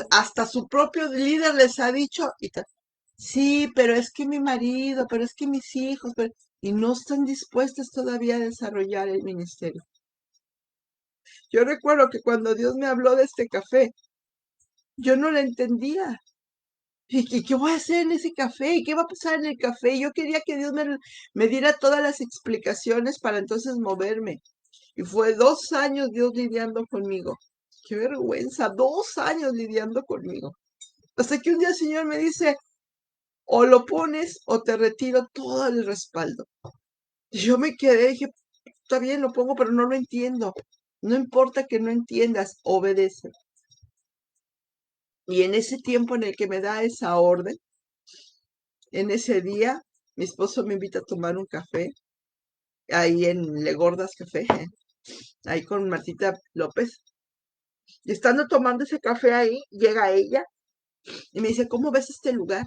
hasta su propio líder les ha dicho, sí, pero es que mi marido, pero es que mis hijos, y no están dispuestos todavía a desarrollar el ministerio. Yo recuerdo que cuando Dios me habló de este café, yo no lo entendía. ¿Y qué voy a hacer en ese café? ¿Y qué va a pasar en el café? Yo quería que Dios me diera todas las explicaciones para entonces moverme. Y fue 2 años Dios lidiando conmigo. Qué vergüenza, 2 años lidiando conmigo. Hasta que un día el Señor me dice, o lo pones o te retiro todo el respaldo. Y yo me quedé, dije, está bien, lo pongo, pero no lo entiendo. No importa que no entiendas, obedece. Y en ese tiempo en el que me da esa orden, en ese día, mi esposo me invita a tomar un café, ahí en Le Gordas Café, ahí con Martita López. Y estando tomando ese café ahí, llega ella y me dice, ¿cómo ves este lugar?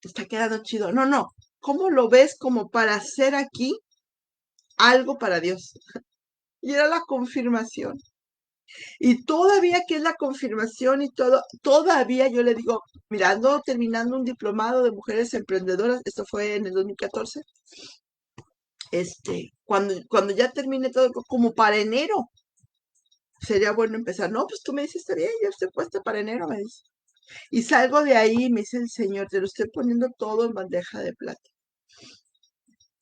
Está quedando chido. No, no, ¿cómo lo ves como para hacer aquí algo para Dios? Y era la confirmación. Y todavía que es la confirmación y todo, todavía yo le digo, mira, ando terminando un diplomado de mujeres emprendedoras, esto fue en el 2014, cuando ya termine todo, como para enero, sería bueno empezar. No, pues tú me dices, está bien, ya estoy puesta para enero, me dice. Y salgo de ahí y me dice el Señor, te lo estoy poniendo todo en bandeja de plata.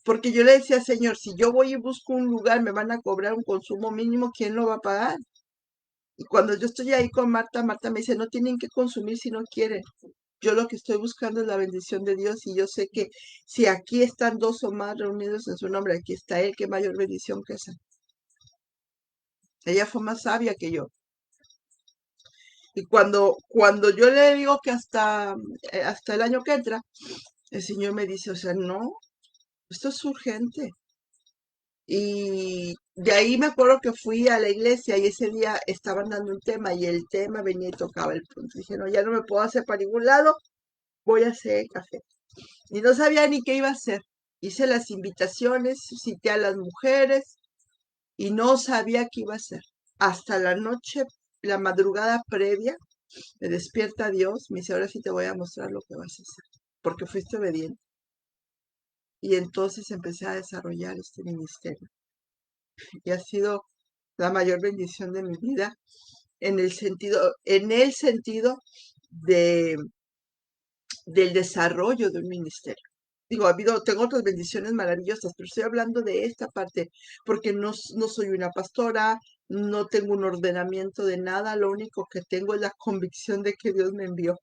Porque yo le decía, Señor, si yo voy y busco un lugar, me van a cobrar un consumo mínimo, ¿quién lo va a pagar? Y cuando yo estoy ahí con Marta, Marta me dice, no tienen que consumir si no quieren. Yo lo que estoy buscando es la bendición de Dios y yo sé que si aquí están dos o más reunidos en su nombre, aquí está Él, qué mayor bendición que esa. Ella fue más sabia que yo. Y cuando yo le digo que hasta el año que entra, el Señor me dice, o sea, no, esto es urgente. Y de ahí me acuerdo que fui a la iglesia y ese día estaban dando un tema y el tema venía y tocaba el punto. Dije, no, ya no me puedo hacer para ningún lado, voy a hacer café. Y no sabía ni qué iba a hacer. Hice las invitaciones, cité a las mujeres y no sabía qué iba a hacer. Hasta la noche, la madrugada previa, me despierta Dios, me dice, ahora sí te voy a mostrar lo que vas a hacer, porque fuiste obediente. Y entonces empecé a desarrollar este ministerio. Y ha sido la mayor bendición de mi vida en el sentido de, del desarrollo de un ministerio. Digo, tengo otras bendiciones maravillosas, pero estoy hablando de esta parte, porque no soy una pastora, no tengo un ordenamiento de nada, lo único que tengo es la convicción de que Dios me envió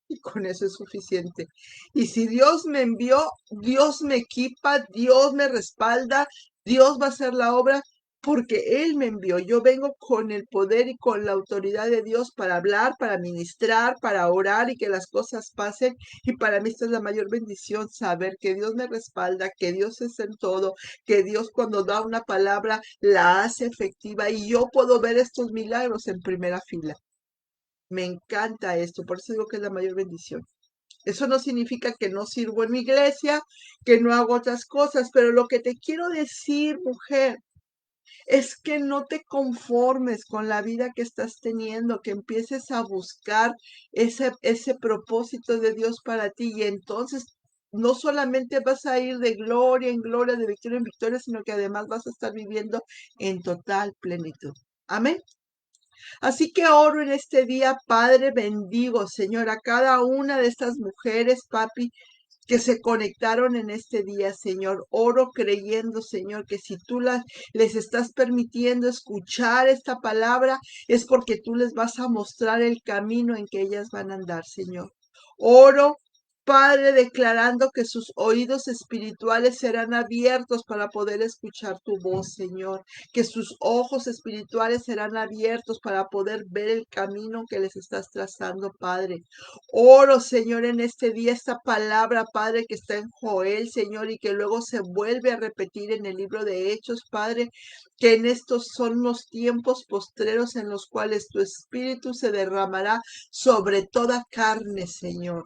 y con eso es suficiente. Y si Dios me envió, Dios me equipa, Dios me respalda, Dios va a hacer la obra porque Él me envió. Yo vengo con el poder y con la autoridad de Dios para hablar, para ministrar, para orar y que las cosas pasen. Y para mí esta es la mayor bendición, saber que Dios me respalda, que Dios es en todo, que Dios cuando da una palabra la hace efectiva y yo puedo ver estos milagros en primera fila. Me encanta esto, por eso digo que es la mayor bendición. Eso no significa que no sirvo en mi iglesia, que no hago otras cosas, pero lo que te quiero decir, mujer, es que no te conformes con la vida que estás teniendo, que empieces a buscar ese propósito de Dios para ti y entonces no solamente vas a ir de gloria en gloria, de victoria en victoria, sino que además vas a estar viviendo en total plenitud. Amén. Así que oro en este día, Padre, bendigo, Señor, a cada una de estas mujeres, papi, que se conectaron en este día, Señor. Oro creyendo, Señor, que si tú les estás permitiendo escuchar esta palabra, es porque tú les vas a mostrar el camino en que ellas van a andar, Señor. Oro, Padre, declarando que sus oídos espirituales serán abiertos para poder escuchar tu voz, Señor. Que sus ojos espirituales serán abiertos para poder ver el camino que les estás trazando, Padre. Oro, Señor, en este día esta palabra, Padre, que está en Joel, Señor, y que luego se vuelve a repetir en el libro de Hechos, Padre, que en estos son los tiempos postreros en los cuales tu espíritu se derramará sobre toda carne, Señor.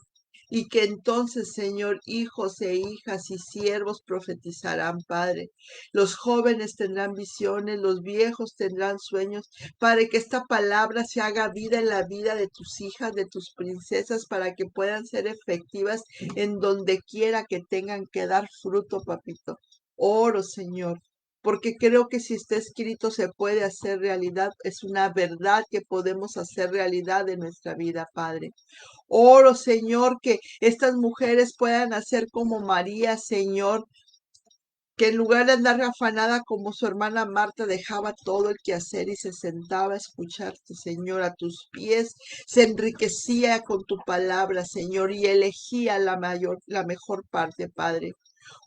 Y que entonces, Señor, hijos e hijas y siervos profetizarán, Padre. Los jóvenes tendrán visiones, los viejos tendrán sueños, para que esta palabra se haga vida en la vida de tus hijas, de tus princesas, para que puedan ser efectivas en donde quiera que tengan que dar fruto, papito. Oro, Señor. Porque creo que si está escrito se puede hacer realidad. Es una verdad que podemos hacer realidad en nuestra vida, Padre. Oro, Señor, que estas mujeres puedan hacer como María, Señor, que en lugar de andar afanada como su hermana Marta, dejaba todo el quehacer y se sentaba a escucharte, Señor, a tus pies, se enriquecía con tu palabra, Señor, y elegía la mejor parte, Padre.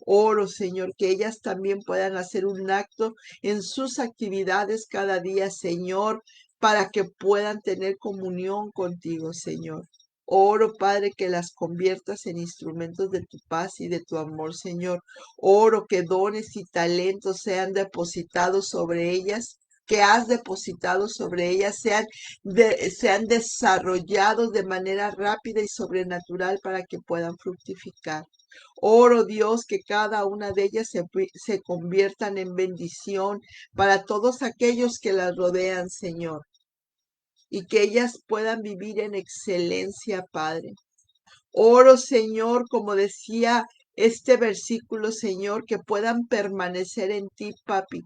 Oro, Señor, que ellas también puedan hacer un acto en sus actividades cada día, Señor, para que puedan tener comunión contigo, Señor. Oro, Padre, que las conviertas en instrumentos de tu paz y de tu amor, Señor. Oro que dones y talentos sean depositados sobre ellas, que has depositado sobre ellas, sean desarrollados de manera rápida y sobrenatural para que puedan fructificar. Oro, Dios, que cada una de ellas se conviertan en bendición para todos aquellos que las rodean, Señor, y que ellas puedan vivir en excelencia, Padre. Oro, Señor, como decía este versículo, Señor, que puedan permanecer en ti, papi,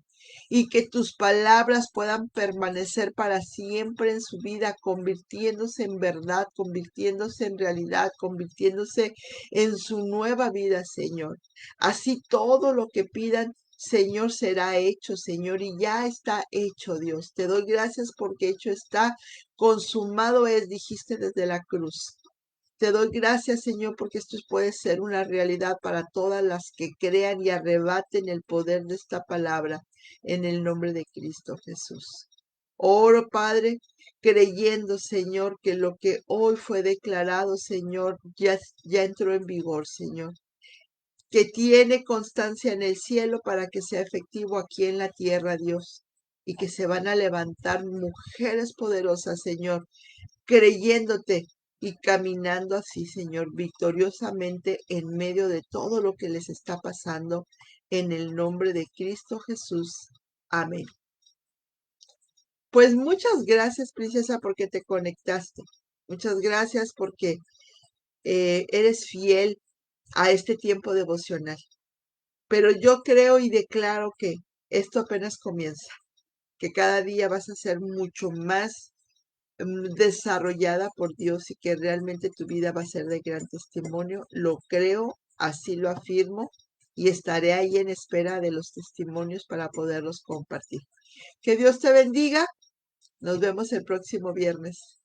y que tus palabras puedan permanecer para siempre en su vida, convirtiéndose en verdad, convirtiéndose en realidad, convirtiéndose en su nueva vida, Señor. Así todo lo que pidan, Señor, será hecho, Señor, y ya está hecho, Dios. Te doy gracias porque hecho está, consumado es, dijiste desde la cruz. Te doy gracias, Señor, porque esto puede ser una realidad para todas las que crean y arrebaten el poder de esta palabra en el nombre de Cristo Jesús. Oro, Padre, creyendo, Señor, que lo que hoy fue declarado, Señor, ya entró en vigor, Señor, que tiene constancia en el cielo para que sea efectivo aquí en la tierra, Dios, y que se van a levantar mujeres poderosas, Señor, creyéndote y caminando así, Señor, victoriosamente en medio de todo lo que les está pasando, en el nombre de Cristo Jesús. Amén. Pues muchas gracias, princesa, porque te conectaste. Muchas gracias porque eres fiel a este tiempo devocional. Pero yo creo y declaro que esto apenas comienza, que cada día vas a ser mucho más desarrollada por Dios y que realmente tu vida va a ser de gran testimonio. Lo creo así lo afirmo, y estaré ahí en espera de los testimonios para poderlos compartir. Que Dios te bendiga. Nos vemos el próximo viernes.